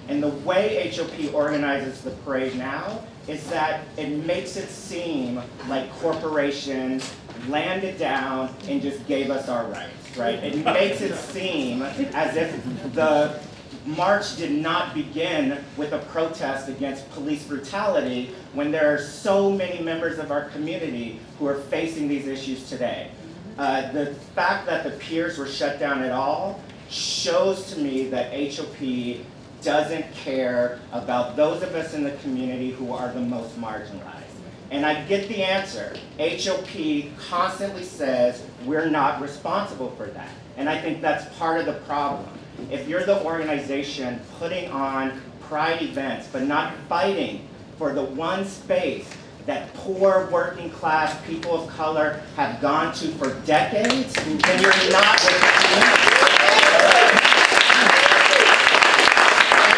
And the way HOP organizes the parade now is that it makes it seem like corporations landed down and just gave us our rights, right? It makes it seem as if the march did not begin with a protest against police brutality when there are so many members of our community who are facing these issues today. The fact that the piers were shut down at all shows to me that HOP doesn't care about those of us in the community who are the most marginalized. And I get the answer. HOP constantly says we're not responsible for that. And I think that's part of the problem. If you're the organization putting on Pride events but not fighting for the one space that poor working class people of color have gone to for decades, then you're not with the community.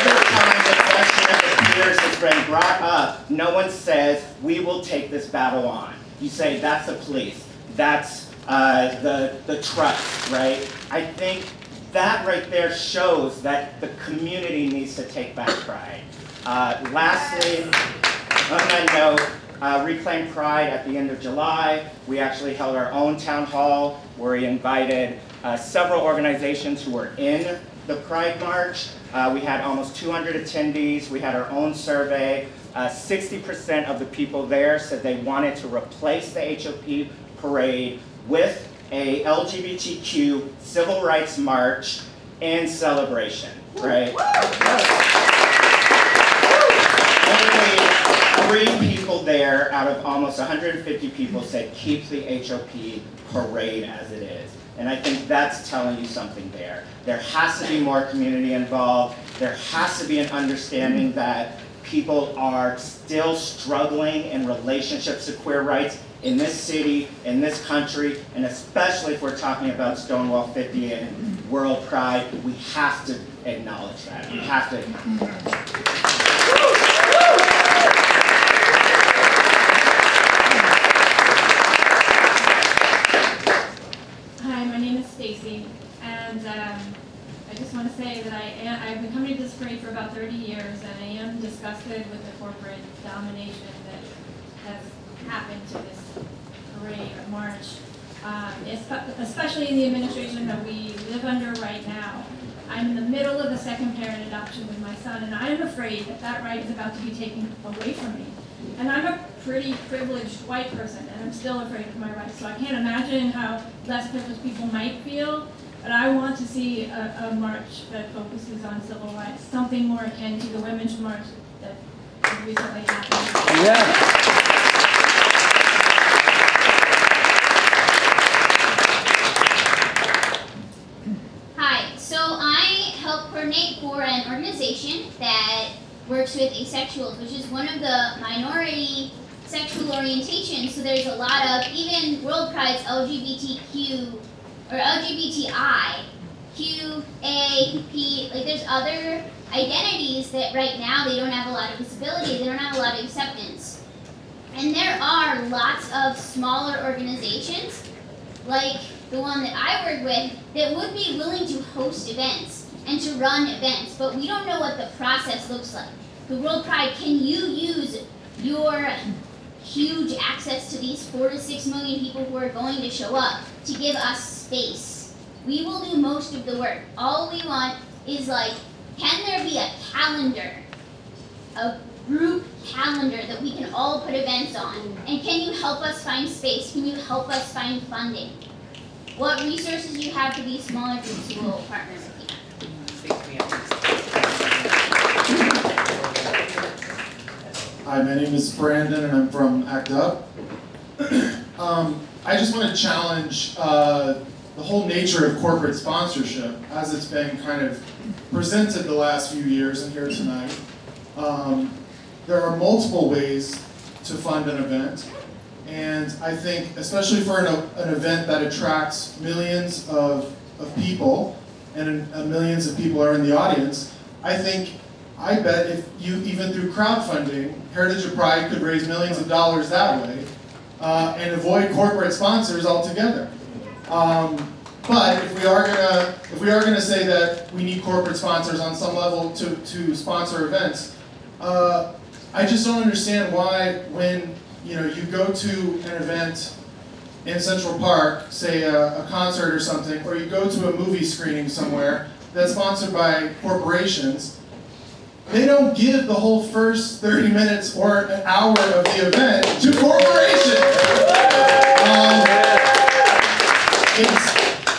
Every time the question of the peers has been brought up, no one says, we will take this battle on. You say, that's the police, that's the trust, right? I think that right there shows that the community needs to take back Pride. Lastly, on that note, Reclaim Pride at the end of July, we actually held our own town hall where we invited several organizations who were in the Pride March. We had almost 200 attendees. We had our own survey. 60% of the people there said they wanted to replace the HOP parade with a LGBTQ civil rights march and celebration, right? Only 3 people there out of almost 150 people said keep the HOP parade as it is. And I think that's telling you something there. There has to be more community involved. There has to be an understanding that people are still struggling in relationships to queer rights in this city, in this country, and especially if we're talking about Stonewall 50 and World Pride, we have to acknowledge that. We have to. Hi, my name is Stacy, and I just want to say that I've been coming to this parade for about 30 years, and I am disgusted with the corporate domination that has happened to this parade or march. especially in the administration that we live under right now. I'm in the middle of a second parent adoption with my son, and I'm afraid that that right is about to be taken away from me. And I'm a pretty privileged white person, and I'm still afraid of my rights. So I can't imagine how less privileged people might feel, but I want to see a march that focuses on civil rights, something more akin to the Women's March that recently happened. Yeah. Hi, so I help coordinate for an organization that works with asexuals, which is one of the minority sexual orientations. So there's a lot of, even World Pride's LGBTQ, or LGBTI, Q, A, P, like there's other identities that right now they don't have a lot of visibility, they don't have a lot of acceptance. And there are lots of smaller organizations, like the one that I work with, that would be willing to host events and to run events, but we don't know what the process looks like. The World Pride, can you use your huge access to these 4 to 6 million people who are going to show up to give us space? We will do most of the work. All we want is like, can there be a calendar, a group calendar that we can all put events on? And can you help us find space? Can you help us find funding? What resources you have for these smaller groups who will partner with you? Hi, my name is Brandon and I'm from ACT UP. I just want to challenge the whole nature of corporate sponsorship as it's been kind of presented the last few years and here tonight. There are multiple ways to fund an event, and I think especially for an event that attracts millions of people, and millions of people are in the audience, I bet if you, even through crowdfunding, Heritage of Pride could raise millions of dollars that way and avoid corporate sponsors altogether. But if we are gonna say that we need corporate sponsors on some level to sponsor events, I just don't understand why when you go to an event in Central Park, say a concert or something, or you go to a movie screening somewhere that's sponsored by corporations, they don't give the whole first 30 minutes or an hour of the event to corporations.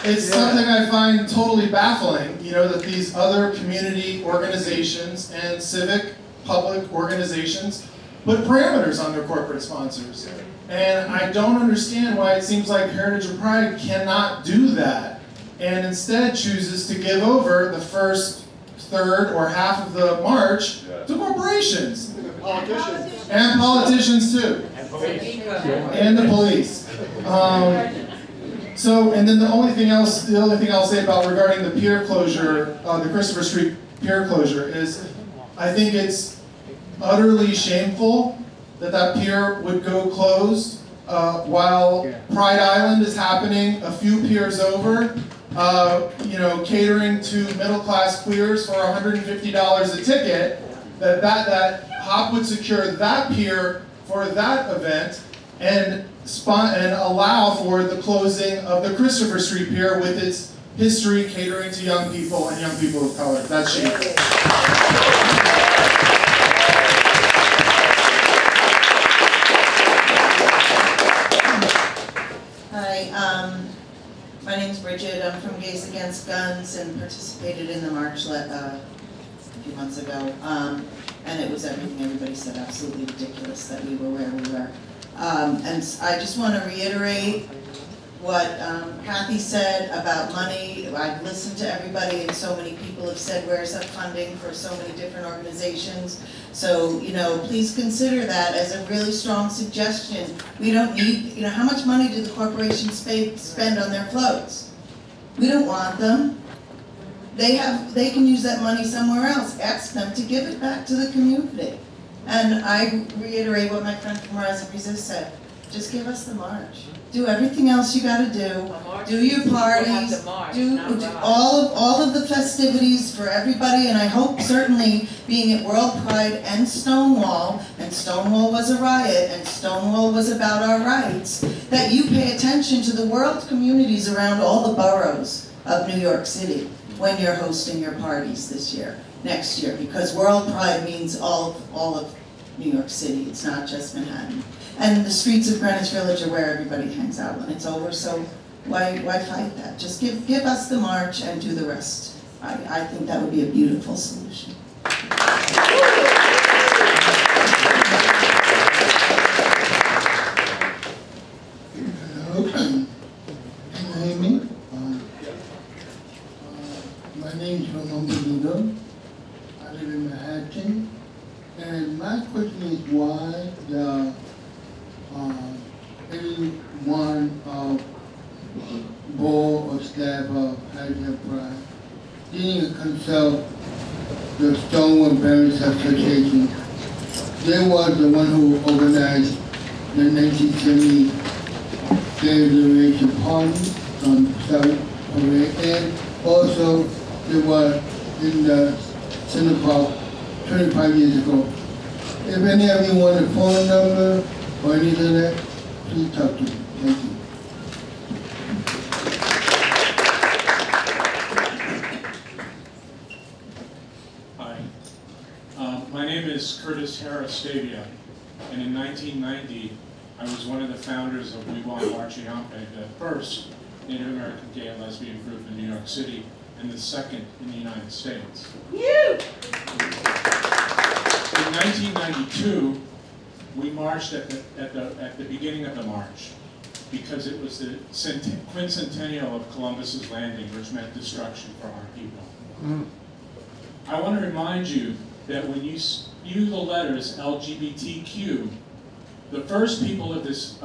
It's something I find totally baffling, that these other community organizations and civic public organizations put parameters on their corporate sponsors. And I don't understand why it seems like Heritage of Pride cannot do that and instead chooses to give over the first third or half of the march to corporations. And politicians too. And the police. And then the only thing I'll say about regarding the pier closure, the Christopher Street pier closure, is I think it's utterly shameful that that pier would go closed while Pride Island is happening a few piers over, catering to middle-class queers for $150 a ticket. That HOP would secure that pier for that event and allow for the closing of the Christopher Street Pier with its history catering to young people and young people of color. That's shameful. Hi, my name's Bridget. I'm from Gays Against Guns and participated in the march a few months ago. And it was everything everybody said, absolutely ridiculous that we were where we were. And I just want to reiterate what Kathy said about money. I've listened to everybody, and so many people have said, where's that funding for so many different organizations? So, please consider that as a really strong suggestion. We don't need, how much money do the corporations spend on their floats? We don't want them. They can use that money somewhere else. Ask them to give it back to the community. And I reiterate what my friend from Rise and Resist said. Just give us the march. Do everything else you got to do. Do your parties. Do all of the festivities for everybody. And I hope certainly being at World Pride and Stonewall was a riot, and Stonewall was about our rights, that you pay attention to the world communities around all the boroughs of New York City when you're hosting your parties next year, because World Pride means all of New York City. It's not just Manhattan. And the streets of Greenwich Village are where everybody hangs out when it's over, so why fight that? Just give us the march and do the rest. I think that would be a beautiful solution. Hello, can you hear me? My name is Ramon Benito. I live in Manhattan. And my question is why the anyone board or staff of Hydra Pride didn't consult the Stonewall Parents Association. They was the one who organized the 1970 Gay Liberation Party on South Parade, and also they were in the Center Park 25 years ago. If any of you want a phone number or anything like that, please talk to me. Thank you. Hi. My name is Curtis Harastavia, and in 1990, I was one of the founders of We Want Marching Ampe, the first Native American gay and lesbian group in New York City, and the second in the United States. In 1992, we marched at the beginning of the march because it was the quincentennial of Columbus's landing, which meant destruction for our people. I want to remind you that when you view the letters LGBTQ, the first people of this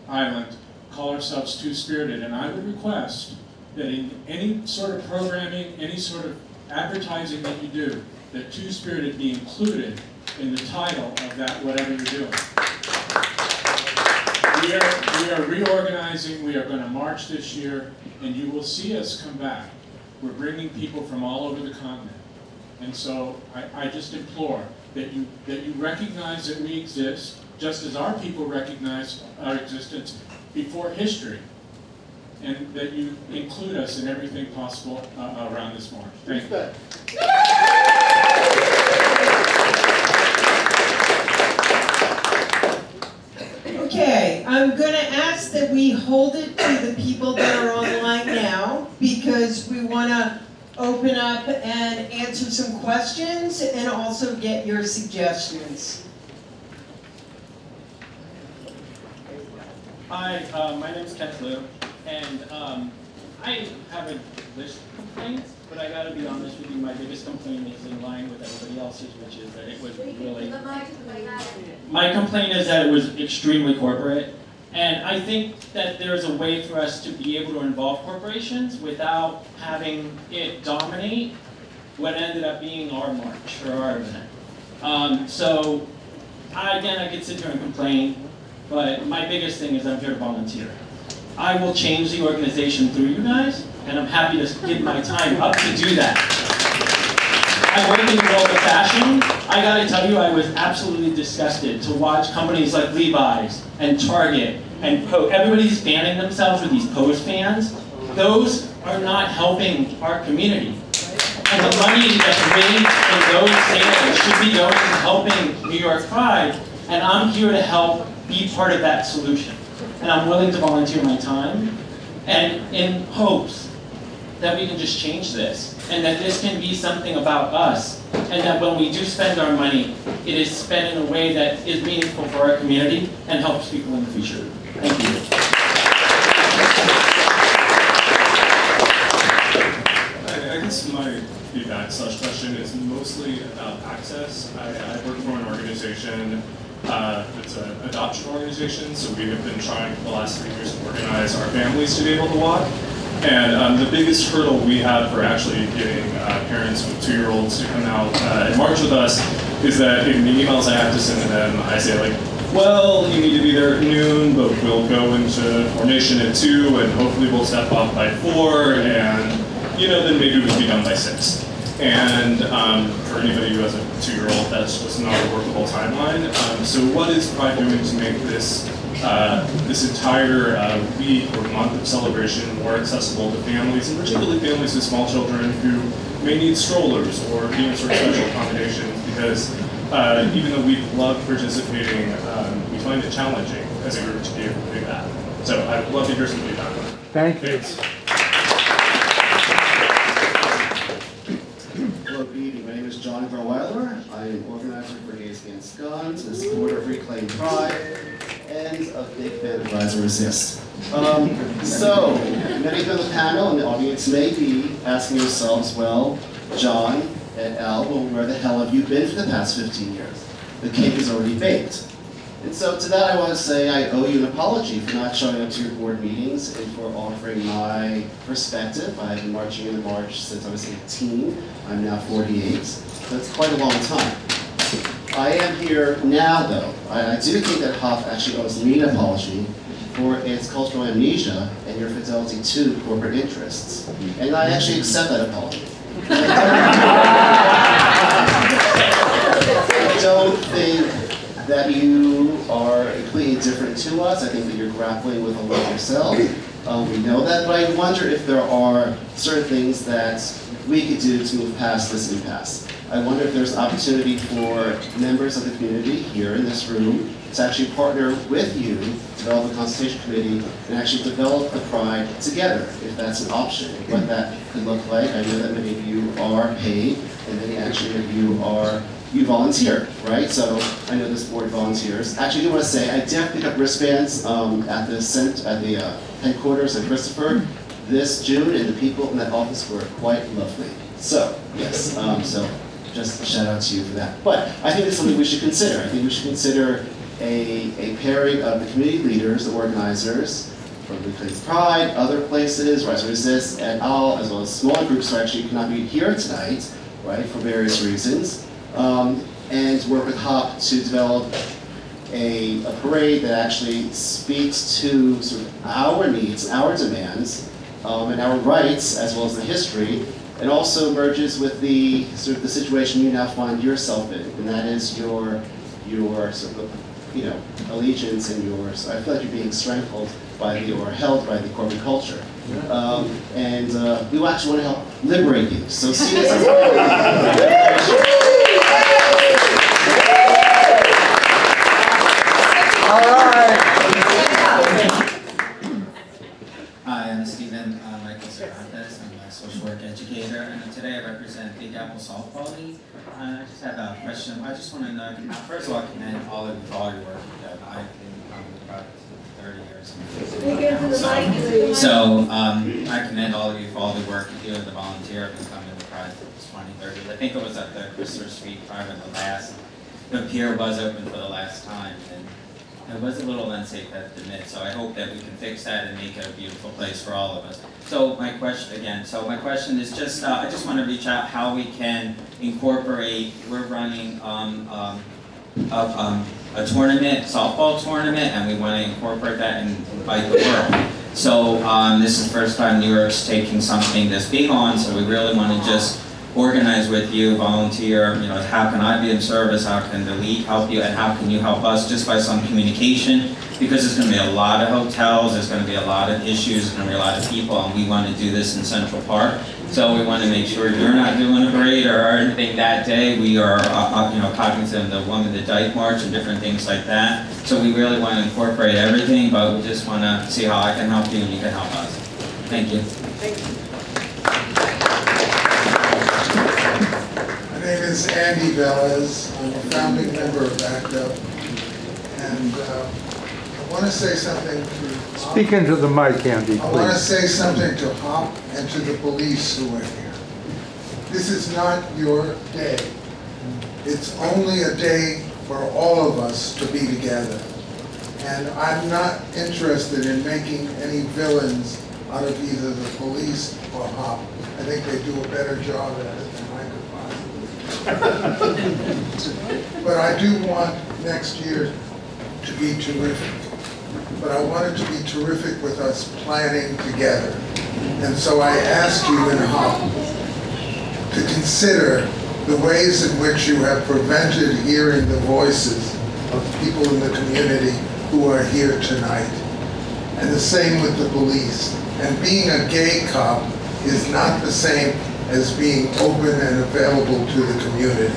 island call ourselves Two-Spirited, and I would request that in any sort of programming, any sort of advertising that you do, that Two-Spirited be included in the title of that, whatever you're doing. We are reorganizing, we are going to march this year, and you will see us come back. We're bringing people from all over the continent. And so I just implore that you recognize that we exist, just as our people recognize our existence before history, and that you include us in everything possible around this march. Thank you. Okay, I'm going to ask that we hold it to the people that are online now, because we want to open up and answer some questions and also get your suggestions. Hi, my name is Kent Liu, and I haven't list complaints, but I gotta be honest with you, my biggest complaint is in line with everybody else's, which is that it was really... My complaint is that it was extremely corporate, and I think that there's a way for us to be able to involve corporations without having it dominate what ended up being our march or our event. So, again, I could sit here and complain, but my biggest thing is I'm here to volunteer. I will change the organization through you guys, and I'm happy to give my time up to do that. I work in the world of fashion. I gotta tell you, I was absolutely disgusted to watch companies like Levi's and Target and everybody's fanning themselves with these Pose fans. Those are not helping our community. And the money that's made in those sales should be going to helping New York Pride, and I'm here to help be part of that solution. And I'm willing to volunteer my time, and in hopes that we can just change this, and that this can be something about us, and that when we do spend our money, it is spent in a way that is meaningful for our community and helps people in the future. Thank you. I guess my feedback/question is mostly about access. I work for an organization. It's an adoption organization, so we have been trying for the last 3 years to organize our families to be able to walk. And the biggest hurdle we have for actually getting parents with 2-year-olds to come out and march with us is that in the emails I have to send to them, I say like, well, you need to be there at noon, but we'll go into formation at 2, and hopefully we'll step off by 4, and then maybe we'll be done by 6. And for anybody who has a 2-year-old, that's just not a workable timeline. So what is Pride doing to make this this entire week or month of celebration more accessible to families, and particularly families with small children who may need strollers or even sort of special accommodations, because even though we love participating, we find it challenging as a group to be able to do that. So I'd love to hear some feedback. Thank you. Hello, good evening. My name is John Verweiler. I am organizer for Gays Against Guns, a supporter of Reclaim Pride, and a big fan of Rise and Resist. So, many of you on the panel and the audience may be asking yourselves, well, John and Al, well, where the hell have you been for the past 15 years? The cake is already baked. And so to that I want to say I owe you an apology for not showing up to your board meetings and for offering my perspective. I've been marching in the march since I was 18. I'm now 48. So that's quite a long time. I am here now, though. I do think that HOP actually owes me an apology for its cultural amnesia and your fidelity to corporate interests. And I actually accept that apology. I don't think that you are completely different to us. I think that you're grappling with a lot yourself. We know that, but I wonder if there are certain things that we could do to move past this impasse. I wonder if there's opportunity for members of the community here in this room to actually partner with you, develop a consultation committee, and actually develop the Pride together, if that's an option. What that could look like, I know that many of you are paid, and many actually of you volunteer, right? So I know this board volunteers. Actually, I do want to say, I did pick up wristbands at the headquarters at Christopher this June, and the people in that office were quite lovely. So, yes, so just a shout out to you for that. But I think it's something we should consider. I think we should consider a pairing of the community leaders, the organizers, from Reclaim Pride, other places, Rise and Resist, et al., as well as smaller groups who actually cannot be here tonight, right, for various reasons, and work with HOP to develop a parade that actually speaks to sort of our needs, our demands, and our rights, as well as the history, and also merges with the sort of the situation you now find yourself in, and that is your sort of, you know, allegiance and yours. I feel like you're being strangled by or held by the corporate culture. And we actually want to help liberate you. So see this as All right. Hi, I'm Stephen Michael Cervantes. I'm a social work educator, and today I represent Big Apple Softball League. I just have a question. I just want to know, first of all, I commend all of you for all your work you've done. I've been with the project for 30 years. So I commend all of you for all the work you do as a volunteer. I've been coming to the project since 2030. I think it was at the Christopher Street Private the pier was open for the last time. And it was a little unsafe, I have to admit, so I hope that we can fix that and make it a beautiful place for all of us. So my question is just, I just want to reach out how we can incorporate, we're running a tournament, softball tournament, and we want to incorporate that and invite the world. So this is the first time New York's taking something this big on, so we really want to just organize with you, volunteer, you know, how can I be of service, how can the league help you, and how can you help us just by some communication, because there's going to be a lot of hotels, there's going to be a lot of issues, there's going to be a lot of people, and we want to do this in Central Park, so we want to make sure you're not doing a parade or anything that day. We are, you know, cognizant of the Woman the Dyke March and different things like that, so we really want to incorporate everything, but we just want to see how I can help you and you can help us. Thank you. Thank you. My name is Andy Velez. I'm a founding member of ACT UP, and I want to say something to HOP. Speak into the mic, Andy, I want to please. say something to HOP and to the police who are here. This is not your day. It's only a day for all of us to be together. And I'm not interested in making any villains out of either the police or HOP. I think they do a better job at it than I could possibly. But I do want next year to be terrific. But I want it to be terrific with us planning together. And so I ask you in HOP to consider the ways in which you have prevented hearing the voices of people in the community who are here tonight. And the same with the police. And being a gay cop is not the same as being open and available to the community.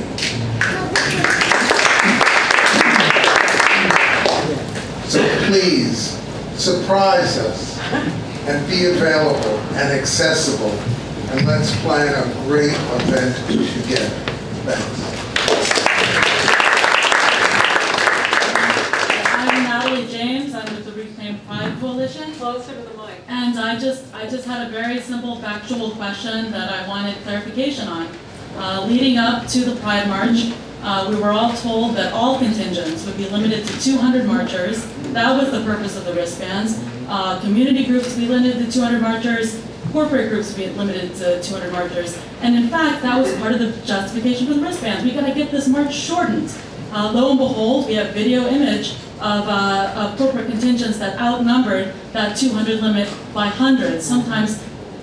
So please, surprise us and be available and accessible, and let's plan a great event together. Thanks. I'm Natalie James. I'm with the Reclaim Pride Coalition. Closer to the mic. And I just had a very simple factual question that I wanted clarification on. Leading up to the Pride March, we were all told that all contingents would be limited to 200 marchers. That was the purpose of the wristbands. Community groups would be limited to 200 marchers. Corporate groups would be limited to 200 marchers. And in fact, that was part of the justification for the wristbands. We got to get this march shortened. Lo and behold, we have video image of corporate contingents that outnumbered that 200 limit by hundreds, sometimes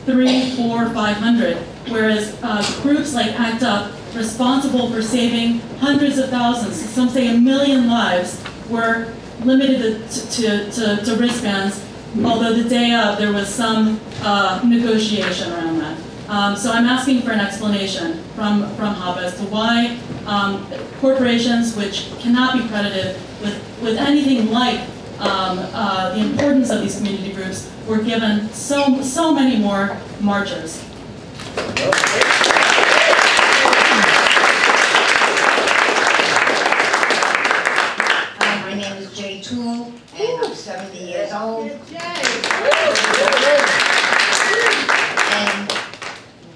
300, 400, 500. Whereas groups like ACT UP, responsible for saving hundreds of thousands, some say 1 million lives, were limited to wristbands, although the day of there was some negotiation around that. So I'm asking for an explanation from HOP as to why corporations which cannot be credited with anything like the importance of these community groups were given so many more marchers. My name is Jay Toole, and I'm 70 years old. And,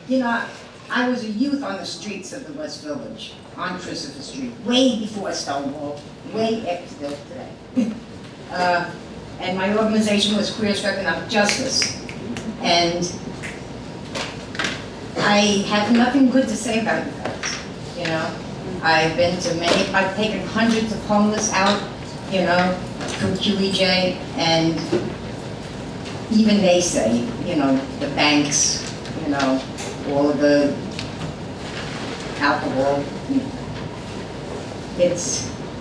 you know, I was a youth on the streets of the West Village, on Christopher Street, way before Stonewall, way after till today. And my organization was Queers for Economic Justice. And I have nothing good to say about you guys, you know. I've been to many, I've taken hundreds of homeless out, you know, from QEJ, and even they say, you know, the banks, you know, all of the alcohol,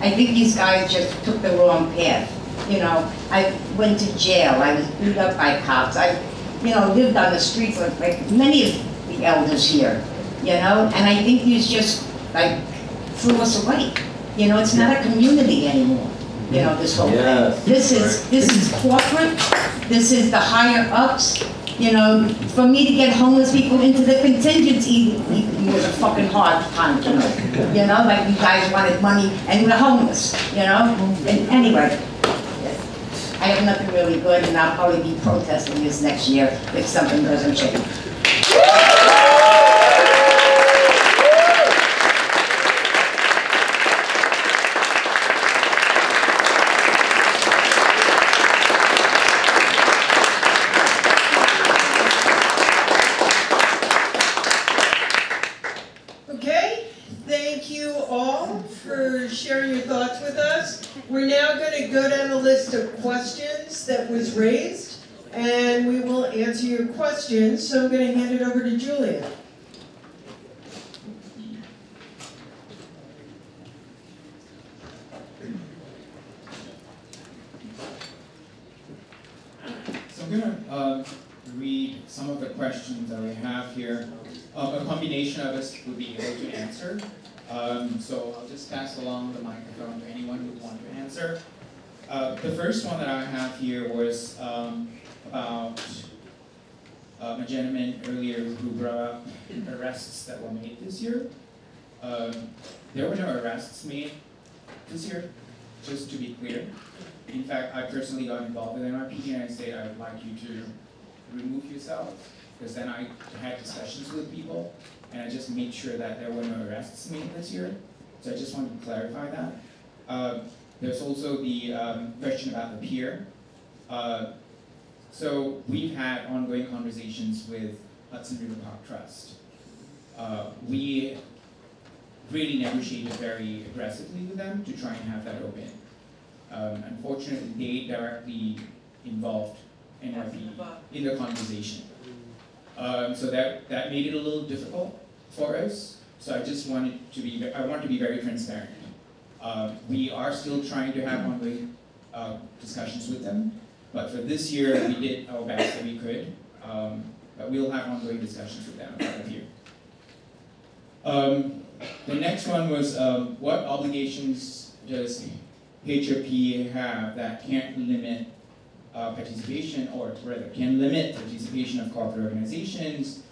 I think these guys just took the wrong path. You know, I went to jail, I was beat up by cops, I, you know, lived on the streets like many of the elders here, you know, and I think these just, like, threw us away. You know, it's not a community anymore, you know, this whole thing. This is corporate, this is the higher ups, you know. For me to get homeless people into the contingency was a fucking hard time to know. You know, like you guys wanted money and we're homeless, you know. And anyway, I have nothing really good, and I'll probably be protesting this next year if something doesn't change. Okay, thank you all for sharing your thoughts with us. We're now going to go down the list of questions that was raised, and we will answer your questions. So I'm going to hand it over to Julia. So I'm going to read some of the questions that we have here. A combination of us would be able to answer. So I'll just pass along the microphone to anyone who would want to answer. The first one that I have here was about a gentleman earlier who brought up arrests that were made this year. There were no arrests made this year, just to be clear. In fact, I personally got involved with NRPD and I said I would like you to remove yourselves, because then I had discussions with people and I just made sure that there were no arrests made this year. So I just wanted to clarify that. There's also the question about the pier. So we've had ongoing conversations with Hudson River Park Trust. We really negotiated very aggressively with them to try and have that open. Unfortunately, they directly involved NRP in the conversation. So that made it a little difficult for us. So I just wanted to be, I want to be very transparent. We are still trying to have ongoing discussions with them. But for this year, we did our best that we could. But we'll have ongoing discussions with them about the year. The next one was what obligations does HRP have that can't limit participation, or rather can limit participation of corporate organizations?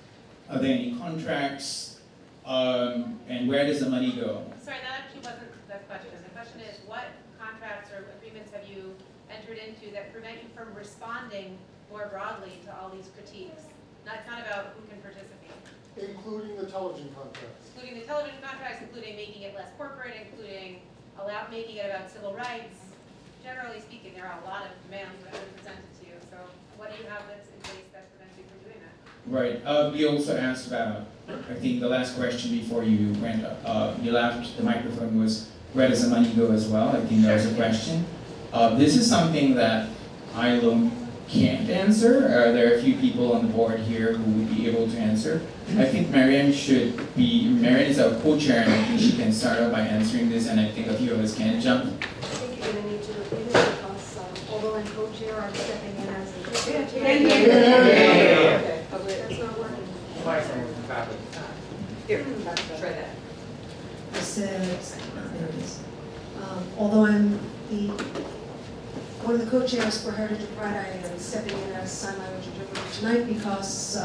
Are there any contracts? And where does the money go? Sorry, that actually wasn't the question. The question is, what contracts or agreements have you entered into that prevent you from responding more broadly to all these critiques? It's not about who can participate. Including the television contracts. Including the television contracts, including making it less corporate, including making it about civil rights. Generally speaking, there are a lot of demands that have been presented to you. So what do you have that's in place that prevents you from doing that? Right. We also asked about, I think the last question before you went up, you left the microphone was, where does the money go as well? I think that was a question. This is something that I alone can't answer. There are a few people on the board here who would be able to answer. I think Marianne is our co-chair, and I think she can start out by answering this, and I think a few of us can jump. I think you're going to need to repeat it because although I'm co-chair, I'm stepping in as the chair. That's not working. Here, try that. I said, there it is. Although I'm one of the co-chairs for Heritage and Pride, I am stepping in as sign language interpreter tonight because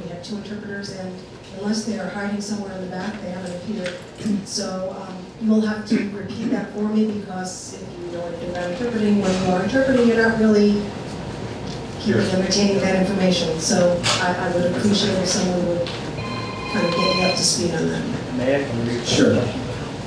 we have 2 interpreters, and unless they are hiding somewhere in the back, they haven't appeared. So you'll have to repeat that for me, because if you know anything about interpreting, when you are interpreting, you're not really keeping and retaining that information. So I would appreciate if someone would kind of get me up to speed on that. Sure.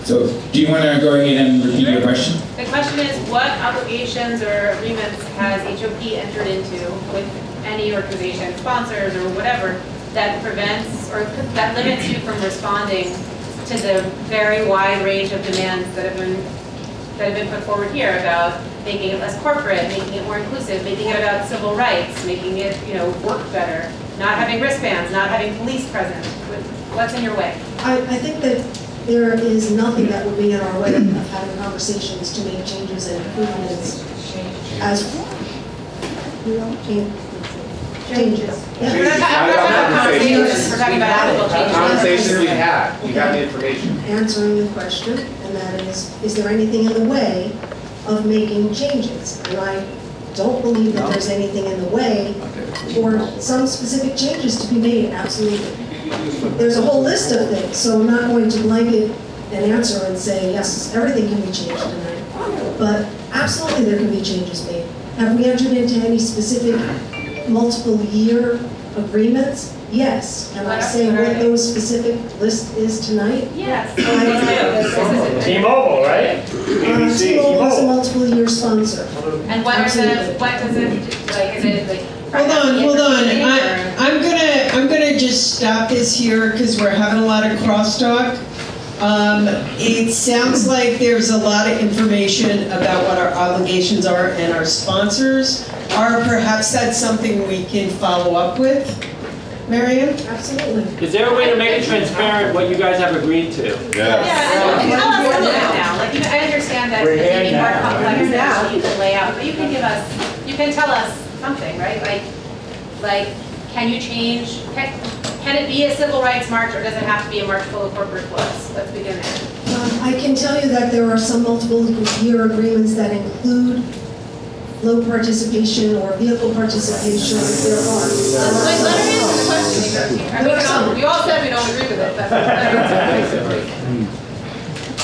So, do you want to go ahead and repeat your question? The question is, what obligations or agreements has HOP entered into with any organization, sponsors or whatever, that prevents or that limits you from responding to the very wide range of demands that have been put forward here about making it less corporate, making it more inclusive, making it about civil rights, making it work better, not having wristbands, not having police present? What's in your way? I think that there is nothing that would be in our way of having conversations to make changes and improvements as changes. We're not talking about conversations, we're talking about actual changes. Conversations we've had, we got the information. Answering the question, and that is there anything in the way of making changes? And I don't believe that there's anything in the way for some specific changes to be made, absolutely. There's a whole list of things, so I'm not going to blanket an answer and say, yes, everything can be changed tonight. But absolutely there can be changes made. Have we entered into any specific multiple year agreements? Yes. Can I say what those specific list is tonight? Yes. T-Mobile, right? T-Mobile is a multiple year sponsor. And what does it, like, is it like? Hold on. I'm gonna just stop this here because we're having a lot of crosstalk. It sounds like there's a lot of information about what our obligations are and our sponsors are. Perhaps that's something we can follow up with. Marianne? Absolutely. Is there a way to make it transparent what you guys have agreed to? Yeah, tell us a little bit now. Like, I understand that it may be more complex than you can lay out, but you can tell us something, right? Like, can you change, can it be a civil rights march, or does it have to be a march full of corporate floats? Let's begin there. I can tell you that there are some multiple year agreements that include low participation or vehicle participation. There are. Let her answer the question. We all said we don't agree with it, but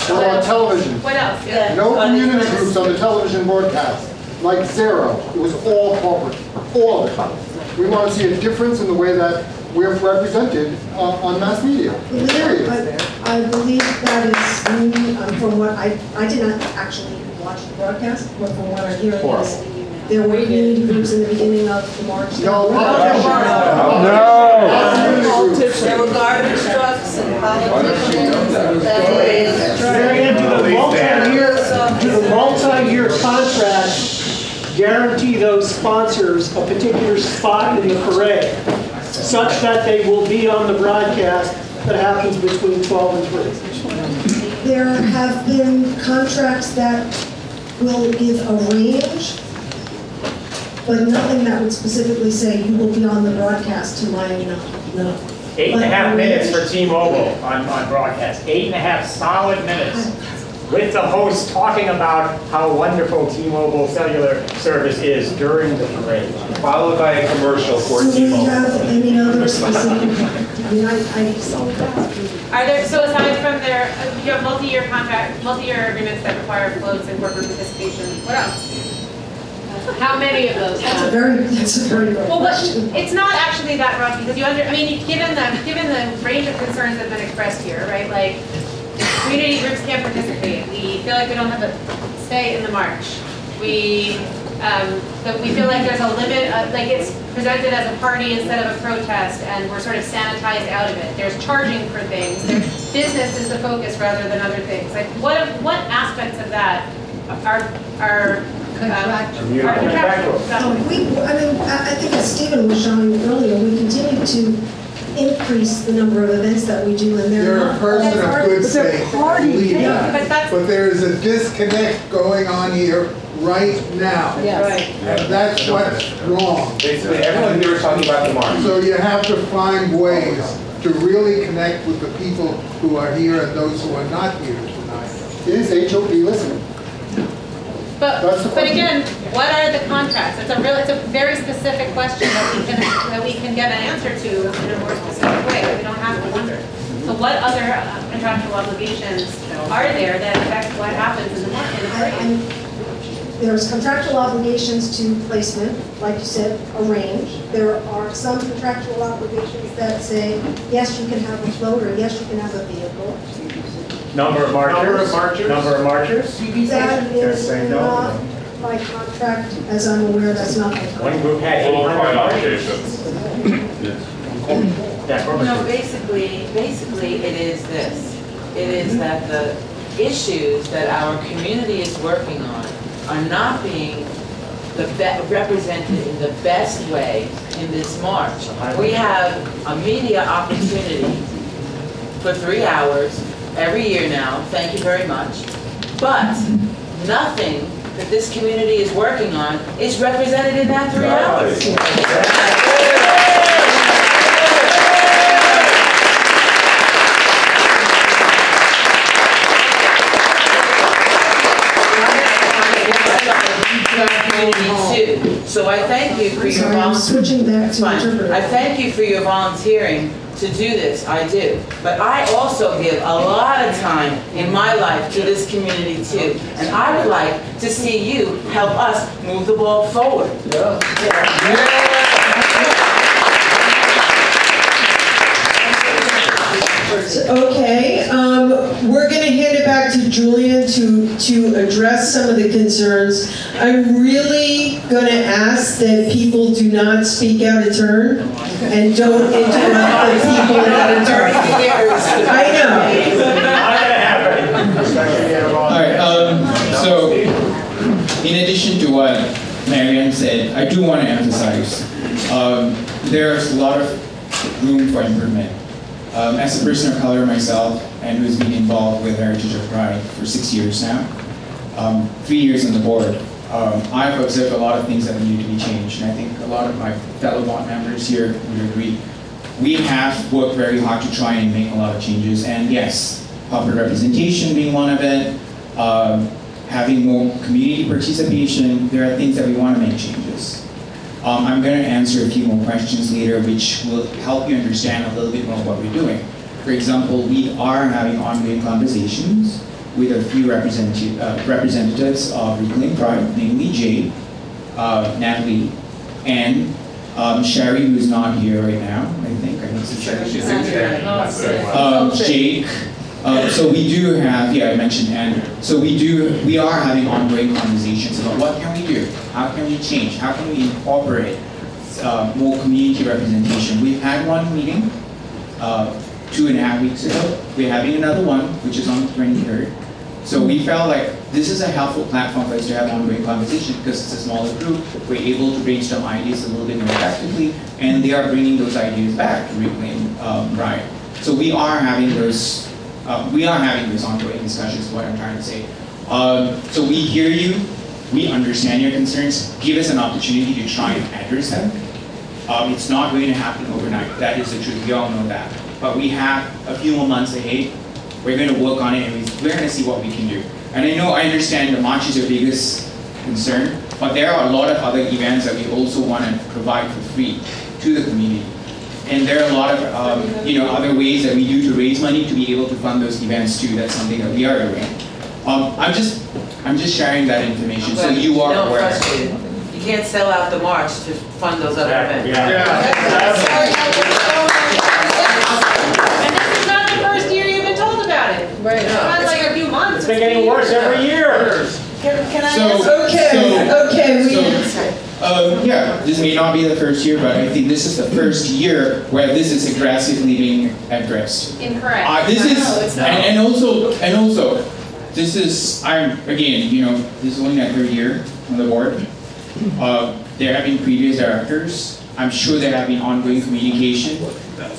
Or on television. What else? Yeah. No community groups on the television broadcast. Like zero. It was all corporate. All of it. We want to see a difference in the way that we're represented on mass media. Period. I believe that is, from what I did not actually watch the broadcast, but from what I hear is there were community groups in the beginning of the march. No. There were garbage trucks and politicians. Do the multi-year contract guarantee those sponsors a particular spot in the parade, such that they will be on the broadcast that happens between 12 and 3? There have been contracts that will give a range, but nothing that would specifically say you will be on the broadcast tonight. No. 8.5 minutes for T-Mobile on broadcast. 8.5 solid minutes with the host talking about how wonderful T-Mobile cellular service is during the parade. Followed by a commercial for So do you T-Mobile. have any other specific, Are there, so aside from their, you have multi-year contract, multi-year agreements that require floats and corporate participation, what else? How many of those? That's a very rough well, question. it's not actually that rough because given the range of concerns that have been expressed here, right? Like, community groups can't participate. We feel like we don't have a say in the march. We feel like there's a limit, like it's presented as a party instead of a protest, and we're sort of sanitized out of it. There's charging for things. Business is the focus rather than other things. Like, what aspects of that are contractual? I think as Stephen was showing earlier, we continue to increase the number of events that we do, and You're a person of good faith, I believe that. But there is a disconnect going on here right now. Yes. And that's what's wrong. Basically, everyone here is talking about the march. So you have to find ways to really connect with the people who are here and those who are not here tonight. Is HOP listening? But again, what are the contracts? It's a very specific question that we can get an answer to in a more specific way. We don't have to wonder. So what other contractual obligations are there that affect what happens in the market? There's contractual obligations to placement, like you said, a range. There are some contractual obligations that say, yes, you can have a float, or yes, you can have a vehicle. Number of marchers. Number of marchers. That is not by contract, as I'm aware, that's not by contract. One group had 800 marchers. No, basically it is this. It is that the issues that our community is working on are not being represented in the best way in this march. We have a media opportunity for 3 hours every year now, thank you very much, but nothing that this community is working on is represented in that 3 hours. Too. So I thank you for your volunteering. I thank you for your volunteering to do this. I do. But I also give a lot of time in my life to this community too. And I would like to see you help us move the ball forward. Okay, we're going to hand it back to Julian to address some of the concerns. I'm really going to ask that people do not speak out of turn and don't interrupt the people out of turn. I know. All right, so in addition to what Marianne said, I do want to emphasize there's a lot of room for improvement. As a person of color myself, and who's been involved with Heritage of Pride for 6 years now, 3 years on the board, I've observed a lot of things that need to be changed, and I think a lot of my fellow board members here would agree. We have worked very hard to try and make a lot of changes, and yes, public representation being one of it, having more community participation, there are things that we want to make changes. I'm going to answer a few more questions later, which will help you understand a little bit more what we're doing. For example, we are having ongoing conversations with a few representatives of Reclaim Pride, namely Jay, Natalie, and Sherry, who's not here right now, I think. She's in today. Jake. So we do have, I mentioned Andrew. So we are having ongoing conversations about what can we do? How can we change? How can we incorporate more community representation? We've had one meeting 2.5 weeks ago. We're having another one, which is on the 23rd. So we felt like this is a helpful platform for us to have ongoing conversation because it's a smaller group. We're able to brainstorm ideas a little bit more effectively, and they are bringing those ideas back to Reclaim Pride. So we are having those ongoing discussions, is what I'm trying to say. So we hear you, we understand your concerns, give us an opportunity to try and address them. It's not going to happen overnight, that is the truth, we all know that. But we have a few more months ahead, we're going to work on it and we're going to see what we can do. And I understand the march is your biggest concern, but there are a lot of other events that we also want to provide for free to the community. And there are a lot of other ways that we do to raise money to be able to fund those events too. That's something that we are doing. I'm just sharing that information so you are aware. Frustrated. You can't sell out the march to fund those other events. And this is not the first year you've been told about it. Right. It's not like a few months. It's been getting worse every year. Can I Yeah, this may not be the first year, but I think this is the first year where this is aggressively being addressed. Incorrect. This is, and also, this is, this is only my third year on the board. There have been previous directors. I'm sure there have been ongoing communication.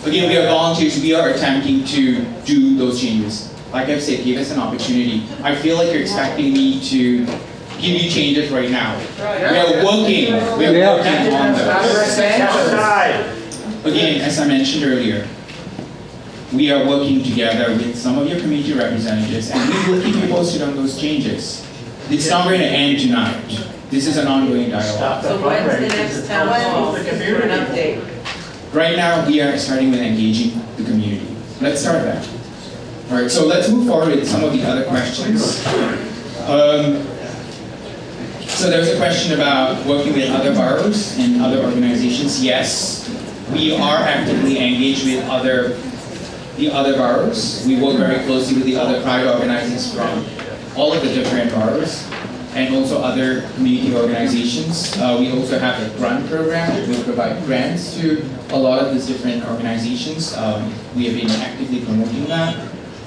Again, we are volunteers. We are attempting to do those changes. Like I've said, give us an opportunity. I feel like you're expecting me to give you changes right now. We're working on those. Again, as I mentioned earlier, we are working together with some of your community representatives and we will keep you posted on those changes. It's not going to end tonight. This is an ongoing dialogue. So when's the next town hall for an update? Right now, we are starting with engaging the community. Let's start there. All right, so let's move forward with some of the other questions. So there's a question about working with other boroughs and other organizations. Yes, we are actively engaged with the other boroughs. We work very closely with the other pride organizations from all of the different boroughs and also other community organizations. We also have a grant program. We provide grants to a lot of these different organizations. We have been actively promoting that.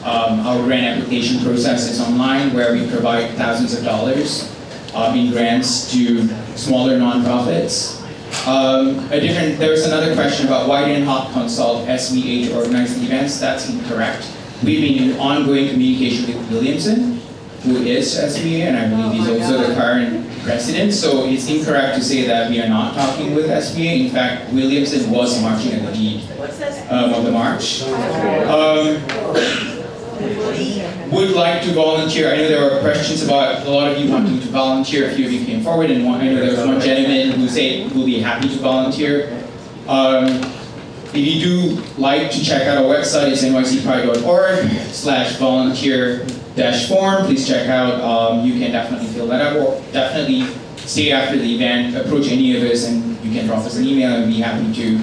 Our grant application process is online where we provide thousands of dollars in grants to smaller nonprofits. There was another question about why didn't Hot Consult SVH organize the events? That's incorrect. We've been in ongoing communication with Williamson, who is SVA, and I believe he's also the current president. So it's incorrect to say that we are not talking with SVA. In fact, Williamson was marching at the lead of the march. Would like to volunteer. I know there were questions about a lot of you wanting to volunteer. A few of you came forward, and I know there was one gentleman who said we'll be happy to volunteer. If you do like to check out our website, it's nycpride.org/volunteer-form. Please check out. You can definitely fill that out. Or definitely stay after the event, approach any of us, and you can drop us an email, and we'd be happy to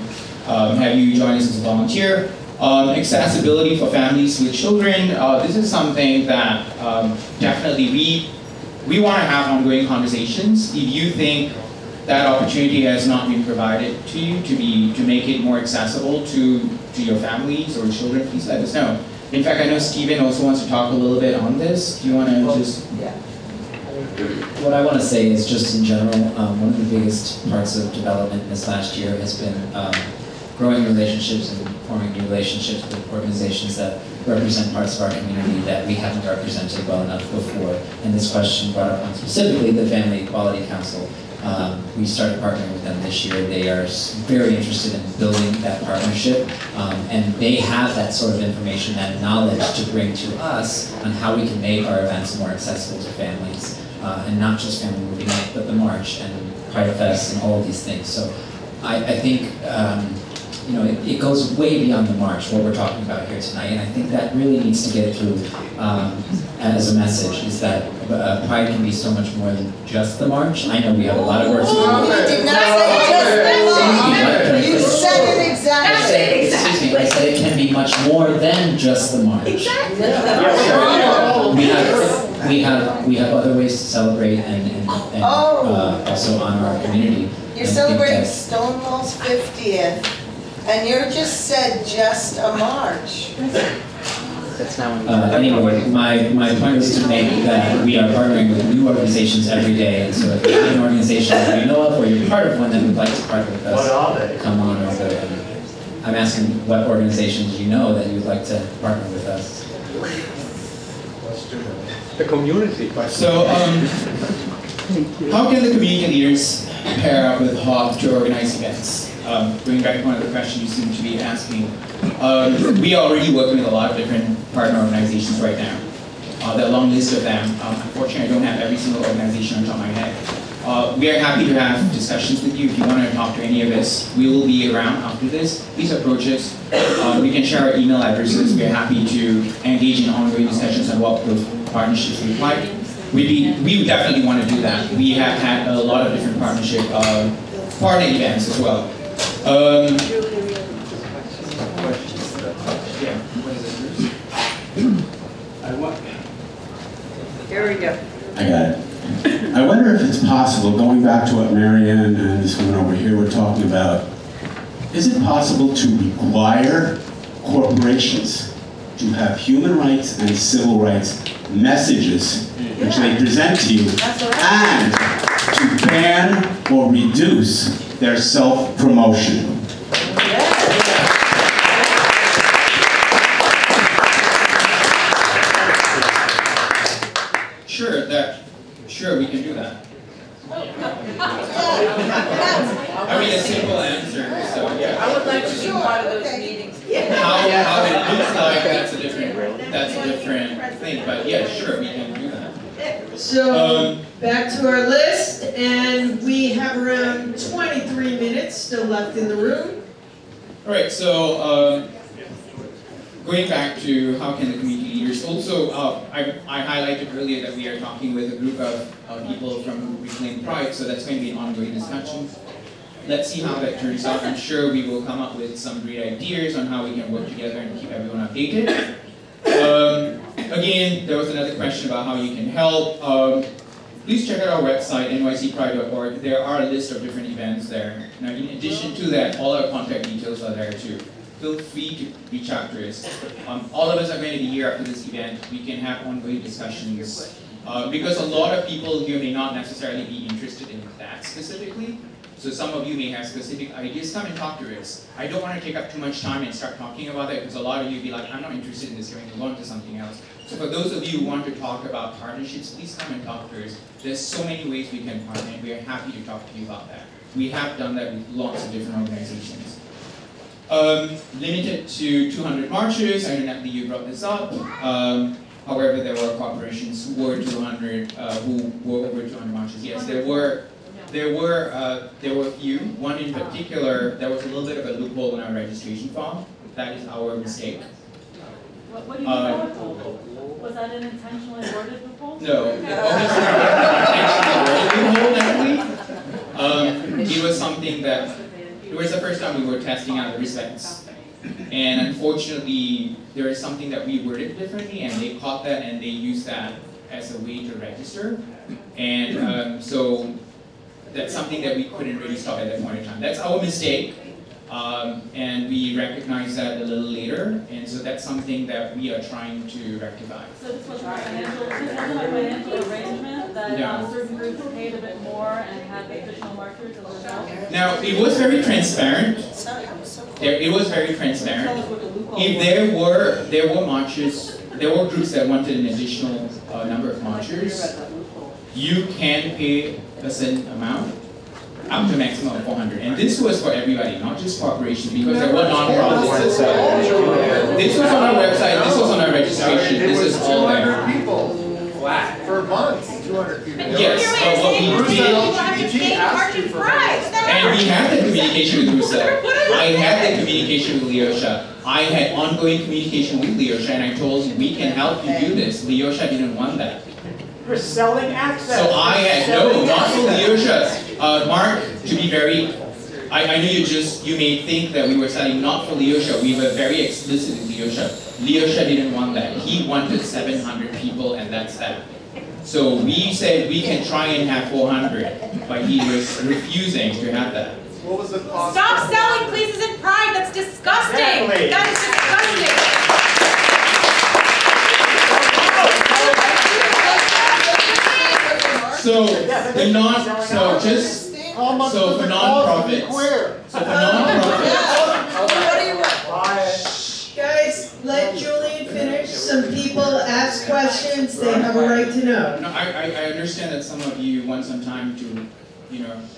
have you join us as a volunteer. Accessibility for families with children. This is something that definitely we want to have ongoing conversations. If you think that opportunity has not been provided to you to make it more accessible to your families or children, please let us know. In fact, I know Stephen also wants to talk a little bit on this. Do you want to just? Yeah. What I want to say is just in general, one of the biggest parts of development this last year has been growing relationships and forming new relationships with organizations that represent parts of our community that we haven't represented well enough before. And this question brought up on specifically the Family Equality Council. We started partnering with them this year. They are very interested in building that partnership, and they have that sort of information, that knowledge to bring to us on how we can make our events more accessible to families, and not just Family Movie Night, but the March and Pride Fest and all of these things. So I think it goes way beyond the march, what we're talking about here tonight, and I think that really needs to get through as a message, is that Pride can be so much more than just the march. I know we have a lot of work to do. You did not say just the march. You said it exactly. Excuse me, I said it can be much more than just the march. Exactly. We have other ways to celebrate and also honor our community. You're celebrating Stonewall's 50th. And you just said just a march. That's not anyway, my point was to make that we are partnering with new organizations every day, and so if you have an organization that you know of or you're part of one that would like to partner with us, what are they? Come on over. I'm asking what organizations you know that you would like to partner with us. The community. So, how can the community leaders pair up with HOP to organize events? Going back to one of the questions you seem to be asking, we are already working with a lot of different partner organizations right now. There are a long list of them. Unfortunately, I don't have every single organization on top of my head. We are happy to have discussions with you. If you want to talk to any of us, we will be around after this. Please approach us. We can share our email addresses. We are happy to engage in ongoing discussions on what those partnerships look like. We definitely want to do that. We have had a lot of different partnership partner events as well. Here we go. I got it. I wonder if it's possible, going back to what Marianne and this woman over here were talking about, is it possible to require corporations to have human rights and civil rights messages which they present to you, and to ban or reduce their self-promotion? Sure, we can do that. I mean, a simple answer, so yeah. I would like to be part of those meetings. How it looks like, that's a different thing, but yeah, sure, we can do that. So, back to our list, and we have around 23 minutes still left in the room. All right, so going back to how can the community leaders, also I highlighted earlier that we are talking with a group of people from Reclaim Pride, so that's going to be an ongoing discussion. Let's see how that turns out. I'm sure we will come up with some great ideas on how we can work together and keep everyone updated. Again, there was another question about how you can help. Please check out our website, nycpride.org. There are a list of different events there. Now, in addition to that, all our contact details are there too. Feel free to reach out to us. All of us are going to be here after this event. We can have ongoing discussions. Because a lot of people here may not necessarily be interested in that specifically. So some of you may have specific ideas. Come and talk to us. I don't want to take up too much time and start talking about that because a lot of you will be like, I'm not interested in this, going to go on to something else. So for those of you who want to talk about partnerships, please come and talk to us. There's so many ways we can partner, and we are happy to talk to you about that. We have done that with lots of different organizations. Limited to 200 marchers. I know that you brought this up. However, there were corporations who were 200, who were over 200 marchers. Yes, there were a few. One in particular, there was a little bit of a loophole in our registration form. That is our mistake. What do you mean by loophole? Was that an intentionally worded loophole? No, it was something that, it was the first time we were testing out the respects. And unfortunately, there is something that we worded differently, and they caught that and they used that as a way to register. And so that's something that we couldn't really stop at that point in time. That's our mistake. And we recognize that a little later, and so that's something that we are trying to rectify. So this was a financial arrangement that certain groups paid a bit more and had additional markers as a result? Now, it was very transparent. It was very transparent. If there were marches, there were groups that wanted an additional number of marchers, you can pay a certain amount, up to a maximum of 400. And this was for everybody, not just corporations, because there were non-profits as well. This was on our website, this was on our registration, this is all there. 200 people. Flat. For months, 200 people. Yes, but what we did, and we had the communication with Russell. I had the communication with Leosha. I had ongoing communication with Leosha, and I told him, we can help you do this. Leosha didn't want that. You're selling access. So I had, no, not for Leosha. Mark, to be very, I know you may think that we were selling not for Leosha. We were very explicit with Leosha. Leosha didn't want that. He wanted 700 people, and that's that. So we said we can try and have 400, but he was refusing to have that. What was the cost? Stop selling Places in Pride. That's disgusting. Exactly. That is disgusting. So for non-profits. Guys, let Julian finish. So some people ask questions, they have a right to know. No, I understand that some of you want some time to,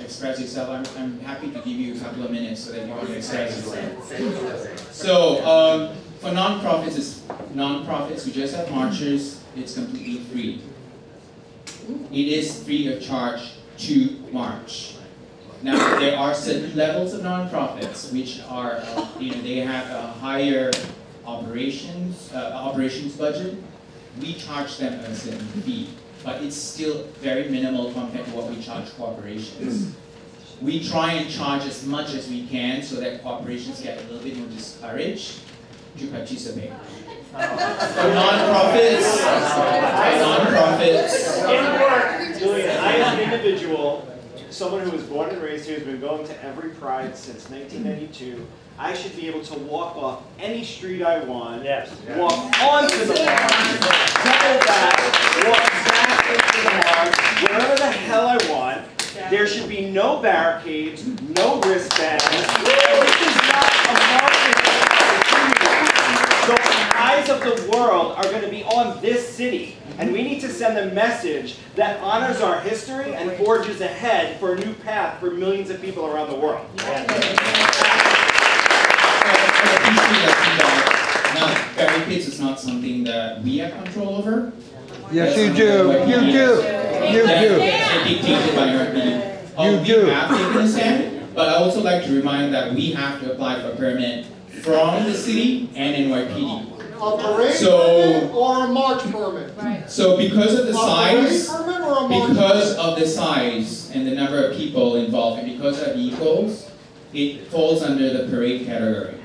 express yourself. I'm happy to give you a couple of minutes so that you can express yourself. So, for nonprofits who just have marchers, it's completely free. It is free of charge to march. Now, there are certain levels of nonprofits which are, they have a higher operations budget. We charge them a certain fee, but it's still very minimal compared to what we charge corporations. We try and charge as much as we can so that corporations get a little bit more discouraged to participate. For nonprofits, Julian, I as an individual, someone who was born and raised here, has been going to every Pride since 1992, I should be able to walk off any street I want, walk onto the march, double back, walk back into the march, wherever the hell I want. There should be no barricades, no wristbands. This is not a market opportunity. So the eyes of the world are going to be on this city. And we need to send a message that honors our history and forges ahead for a new path for millions of people around the world. Now, barricades is not something that we have control over. Yes, you do. You do. You do. They're dictated by RPD. We have taken a stand, but I also like to remind that we have to apply for a permit from the city and NYPD. A parade permit or a march permit? So because of the size, permit or a march because of the size and the number of people involved, and because of vehicles, it falls under the parade category.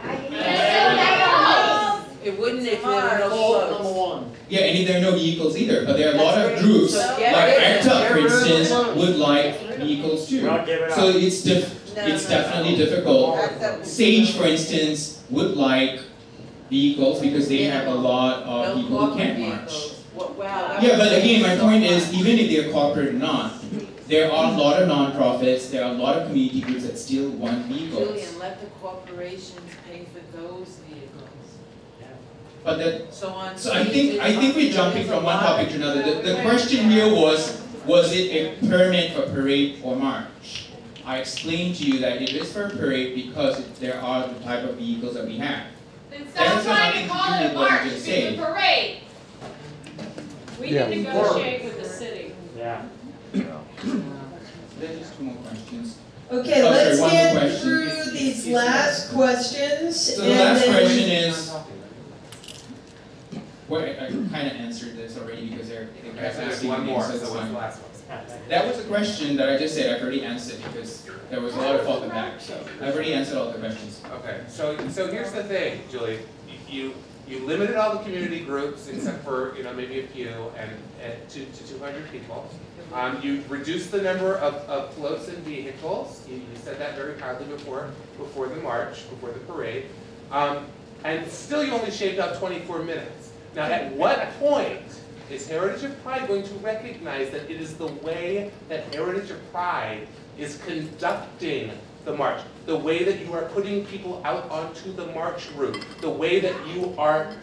It wouldn't if there were no floats. Yeah, and there are no vehicles either, but there are a lot of groups, like ACTA, for instance, would like vehicles too. So it's definitely difficult. SAGE, for instance, would like vehicles because they have a lot of people who can't march. Yeah, but again, my point is, even if they're corporate or not, there are a lot of nonprofits, there are a lot of community groups that still want vehicles. Julian, let the corporations pay for those vehicles. But that, so I think we're jumping from one topic to another. The question here was it a permit for parade or march? I explained to you that it is for a parade because there are the type of vehicles that we have. Then stop trying to call it a march, it's a parade. We can negotiate with the city. Yeah. There's just two more questions. Okay, let's get through these last questions. So the last question is, well, I kind of answered this already because they're asking one me, more. so it's So what's fine. the last one? That was a question that I just said I've already answered because there was a lot of thought in that. So I've already answered all the questions. Okay, so here's the thing, Julie. You limited all the community groups except for maybe a few and to 200 people. You reduced the number of floats and vehicles. You said that very proudly before the march, before the parade, and still you only shaved out 24 minutes. Now, at what point is Heritage of Pride going to recognize that it is the way that Heritage of Pride is conducting the march, the way that you are putting people out onto the march route, the way that you are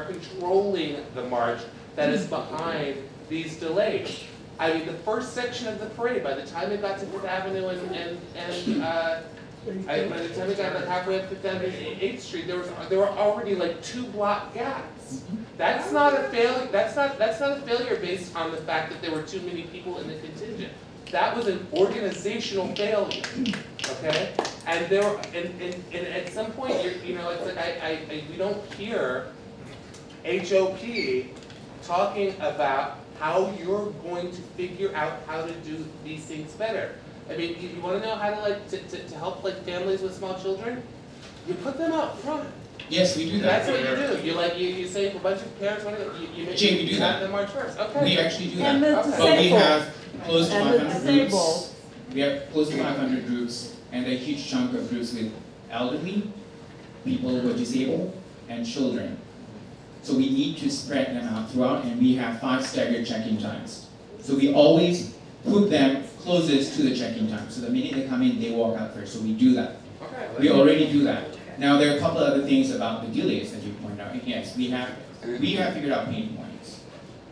controlling the march that is behind these delays? I mean, the first section of the parade, by the time it got to Fifth Avenue by the time it got like halfway up Fifth Avenue and 8th Street, there were already like 2 block gaps. That's not a failure. That's not a failure based on the fact that there were too many people in the contingent. That was an organizational failure. Okay, and there were, and at some point, it's like we don't hear HOP talking about how you're going to figure out how to do these things better. I mean, you want to know how to help families with small children? You put them out front. Yes, we do that. That's what you do. You say if a bunch of parents want to go, you make Jay, we do that. them march first. Okay. We actually do that. And the But we have close to And the 500 groups. We have close to 500 groups, and a huge chunk of groups with elderly, people who are disabled, and children. So we need to spread them out throughout, and we have 5 staggered check-in times. So we always put them closest to the check-in time. So the minute they come in, they walk out first. So we do that. Okay. We already do that. Now, there are a couple other things about the delays that you pointed out. And yes, we have figured out pain points.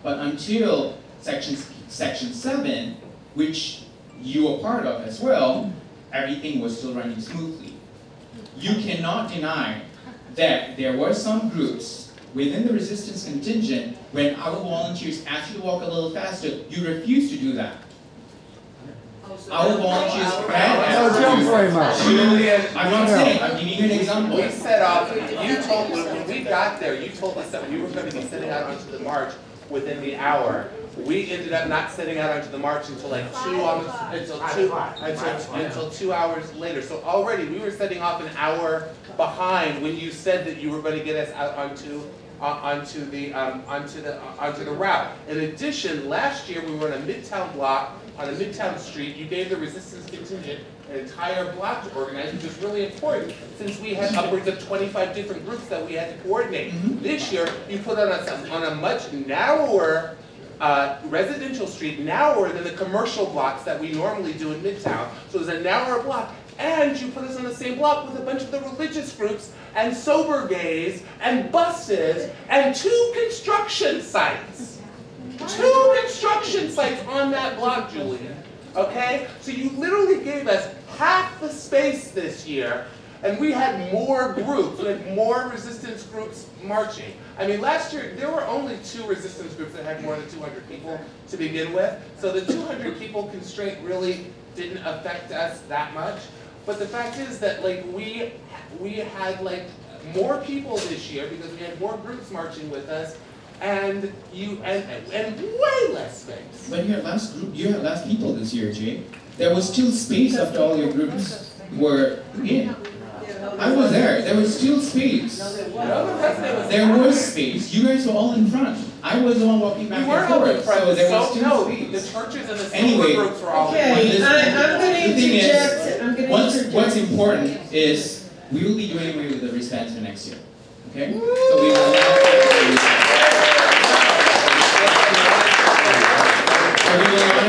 But until section 7, which you were part of as well, everything was still running smoothly. You cannot deny that there were some groups within the resistance contingent, when our volunteers asked you to walk a little faster, you refused to do that. Our volunteers had asked you. I'm not saying, I'm giving you an example. We set off, you told, when we got there, you told us that we were going to be setting out onto the march within the hour. We ended up not setting out onto the march until like 2 hours later. So already we were setting off an hour behind when you said that you were going to get us out onto the route. In addition, last year we were on a Midtown block, on a Midtown street. You gave the resistance contingent an entire block to organize, which is really important since we had upwards of 25 different groups that we had to coordinate. This year, you put on a much narrower residential street, narrower than the commercial blocks that we normally do in Midtown. So it was a narrower block. And you put us on the same block with a bunch of the religious groups and sober gays and buses and 2 construction sites. 2 construction sites on that block, Julia. Okay? So you literally gave us half the space this year, and we had more groups. We had more resistance groups marching. I mean, last year, there were only 2 resistance groups that had more than 200 people to begin with. So the 200 people constraint really didn't affect us that much. But the fact is that like we had like more people this year because we had more groups marching with us, and way less space. But you had less people this year, Jay. There was still space after all your groups were in. I was there. There was still space. There was space. You guys were all in front. I was the one walking back and forth, so there was still space. The churches and the anyway, groups were all okay, I'm going to interject. What's important is we will be doing away with the wristbands for next year. Okay? So we will not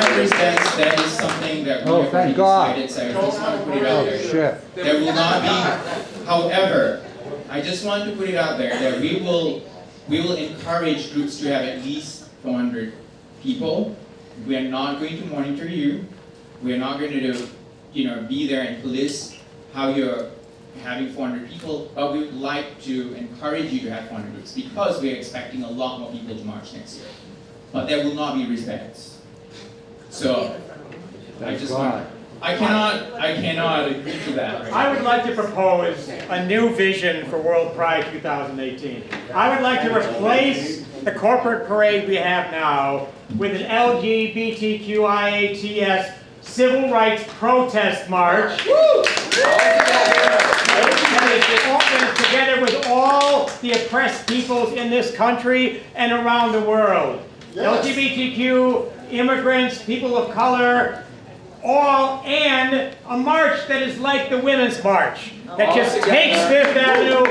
have wristbands. That is something that we have already decided, so I just want to put it out there. There will not be, however, I just want to put it out there that we will encourage groups to have at least 400 people. We are not going to monitor you. We are not going to be there and police how you're having 400 people, but we would like to encourage you to have 400 groups because we are expecting a lot more people to march next year. But there will not be wristbands. So, I cannot agree to that. Right? I would like to propose a new vision for World Pride 2018. I would like to replace the corporate parade we have now with an LGBTQIATS civil rights protest march. That is together with all the oppressed peoples in this country and around the world. Yes. LGBTQ, immigrants, people of color, all, and a march that is like the Women's March, that just takes Fifth Avenue,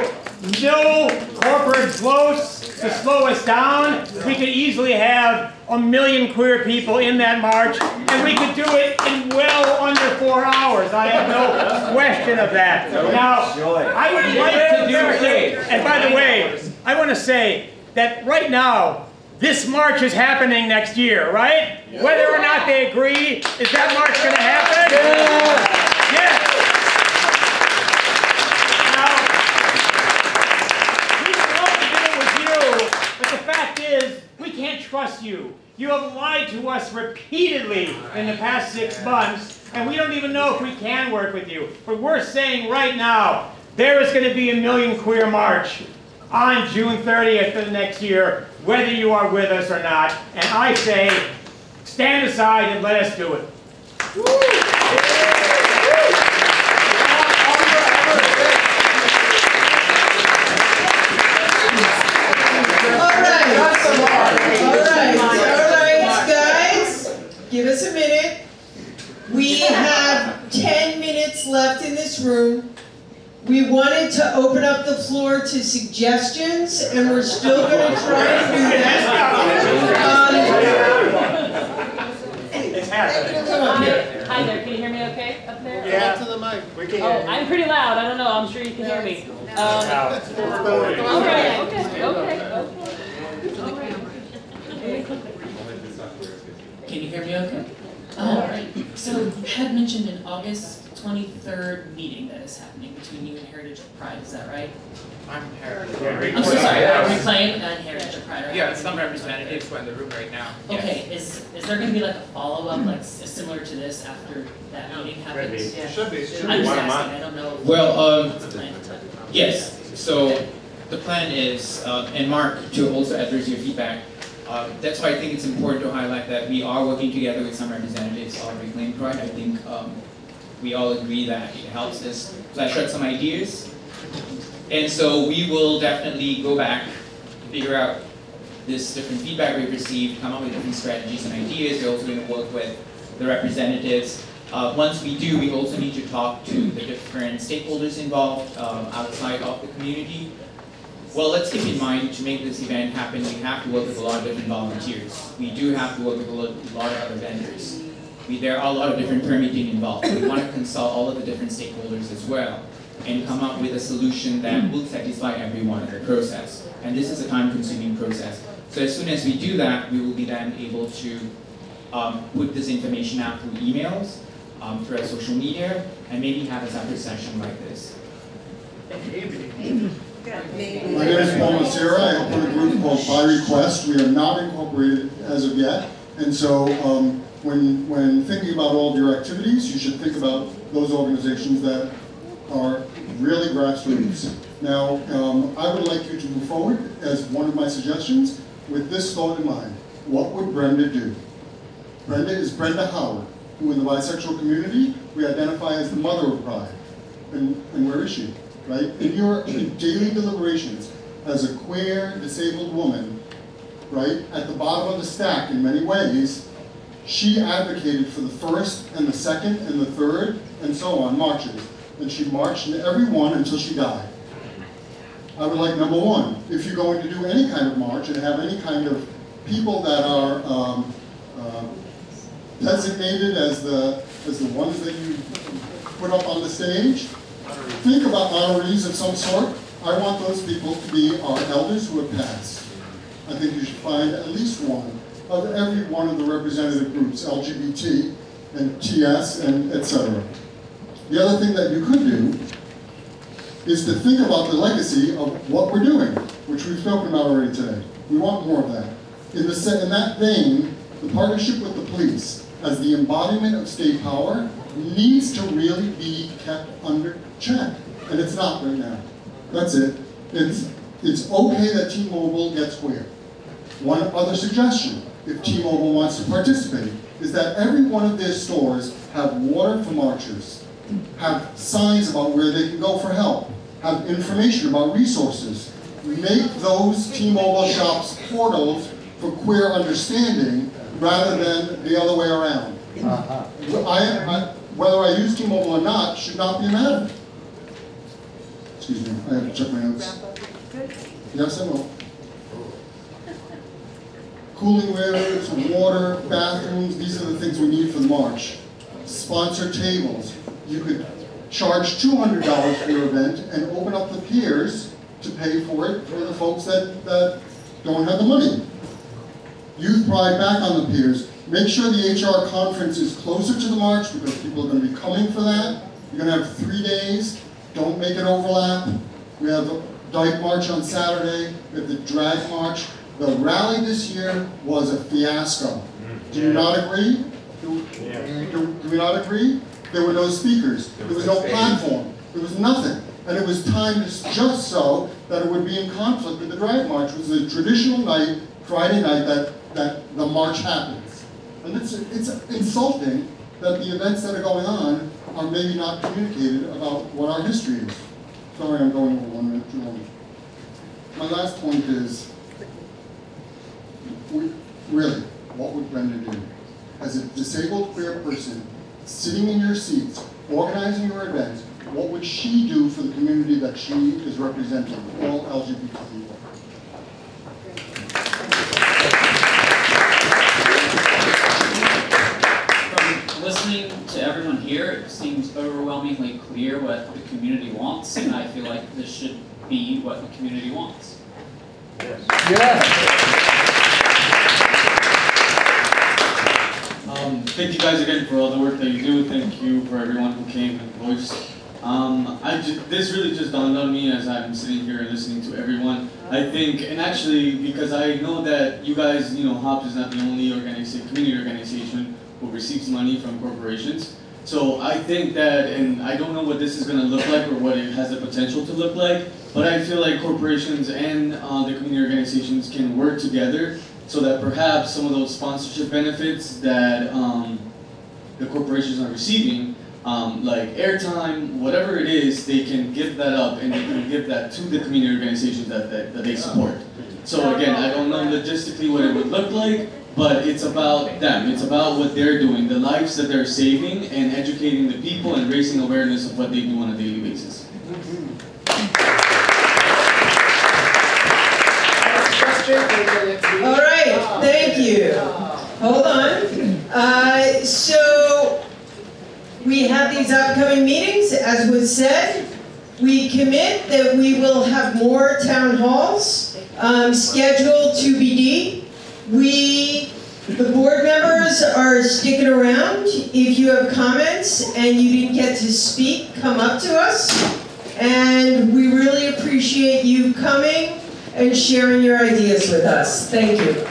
no corporate votes to slow us down. We could easily have 1 million queer people in that march, and we could do it in well under 4 hours. I have no question of that. Now, I would like to do, and by the way, I want to say that right now, this march is happening next year, right? Yeah. Whether or not they agree, is that march going to happen? Yeah. Yes. Now, we would love to do it with you, but the fact is, we can't trust you. You have lied to us repeatedly in the past 6 months, and we don't even know if we can work with you. But we're saying right now, there is going to be a 1 million queer march on June 30th of next year, whether you are with us or not. And I say, stand aside and let us do it. All right, guys, give us a minute. We have 10 minutes left in this room. We wanted to open up the floor to suggestions, and we're still going to try to do that. It's happening. Hi there, can you hear me okay up there? Yeah. To the mic. We can Oh, I'm pretty loud. I don't know. I'm sure you can hear me. Can you hear me okay? All right. So you had mentioned an August 23rd meeting that is happening between you and Heritage of Pride, is that right? I'm Heritage. I'm so sorry, Reclaim and Heritage of Pride are Yeah, having- some representatives were in the room right now. Okay, is there going to be like a follow-up, like similar to this after that meeting happens? Should be. I'm just asking, I don't know. Well, what's the plan. yes, so the plan is, and Mark, to also address your feedback, that's why I think it's important to highlight that we are working together with some representatives of Reclaim Pride. I think we all agree that it helps us flesh out some ideas. And so we will definitely go back, figure out this different feedback we've received, come up with different strategies and ideas. We're also going to work with the representatives. Once we do, we also need to talk to the different stakeholders involved outside of the community. Well, let's keep in mind, to make this event happen, we have to work with a lot of different volunteers. We do have to work with a lot of other vendors. There are a lot of different permitting involved. We want to consult all of the different stakeholders as well and come up with a solution that will satisfy everyone in the process. And this is a time-consuming process. So as soon as we do that, we will be then able to put this information out through emails, through our social media, and maybe have a separate session like this. My name is Paul Macera. I help with a group called By Request. We are not incorporated as of yet. And so when thinking about all of your activities, you should think about those organizations that are really grassroots. Now, I would like you to move forward as one of my suggestions with this thought in mind. What would Brenda do? Brenda is Brenda Howard, who in the bisexual community we identify as the mother of pride. And where is she? Right? In your daily deliberations as a queer, disabled woman, right, at the bottom of the stack in many ways, she advocated for the first and the second and the third and so on marches. And she marched in every one until she died. I would like, number one, if you're going to do any kind of march and have any kind of people that are designated as the ones that you put up on the stage, think about honorees of some sort. I want those people to be our elders who have passed. I think you should find at least one of every one of the representative groups, LGBT and TS and etc. The other thing that you could do is to think about the legacy of what we're doing, which we've spoken about already today. We want more of that. In that vein, the partnership with the police as the embodiment of state power needs to really be kept under check. And it's not right now. That's it. It's okay that T-Mobile gets queer. One other suggestion, if T-Mobile wants to participate, is that every one of their stores have water for marchers, have signs about where they can go for help, have information about resources. Make those T-Mobile shops portals for queer understanding rather than the other way around. Whether I use T-Mobile or not should not be a matter. Excuse me, I have to check my notes. Yes, I will. Cooling wares, water, bathrooms, these are the things we need for the march. Sponsor tables. You could charge $200 for your event and open up the piers to pay for it for the folks that don't have the money. Youth Pride back on the piers. Make sure the HR conference is closer to the march because people are going to be coming for that. You're going to have 3 days. Don't make it overlap. We have a Dyke March on Saturday. We have the Drag March. The rally this year was a fiasco. Do you not agree? Do we not agree? There were no speakers. There was no platform. There was nothing. And it was timed just so that it would be in conflict with the Drag March, which is a traditional night, Friday night, that the march happens. And it's insulting that the events that are going on are maybe not communicated about what our history is. Sorry, I'm going over 1 minute too long. My last point is, really, what would Brenda do? As a disabled queer person, sitting in your seats, organizing your events, what would she do for the community that she is representing, all LGBT people? From listening to everyone here, it seems overwhelmingly clear what the community wants, and I feel like this should be what the community wants. Thank you guys again for all the work that you do. Thank you for everyone who came and voiced. This really just dawned on me as I'm sitting here listening to everyone. I think, and actually, because I know that you guys, HOP is not the only community organization who receives money from corporations. So I think that, and I don't know what this is going to look like or what it has the potential to look like, but I feel like corporations and the community organizations can work together so that perhaps some of those sponsorship benefits that the corporations are receiving, like airtime, whatever it is, they can give that up and they can give that to the community organizations that they support. So again, I don't know logistically what it would look like, but it's about them. It's about what they're doing, the lives that they're saving, and educating the people and raising awareness of what they do on a daily basis. All right, thank you. Hold on. So we have these upcoming meetings, as was said. We commit that we will have more town halls scheduled to BD. The board members are sticking around. If you have comments and you didn't get to speak, come up to us. And we really appreciate you coming and sharing your ideas with us. Thank you.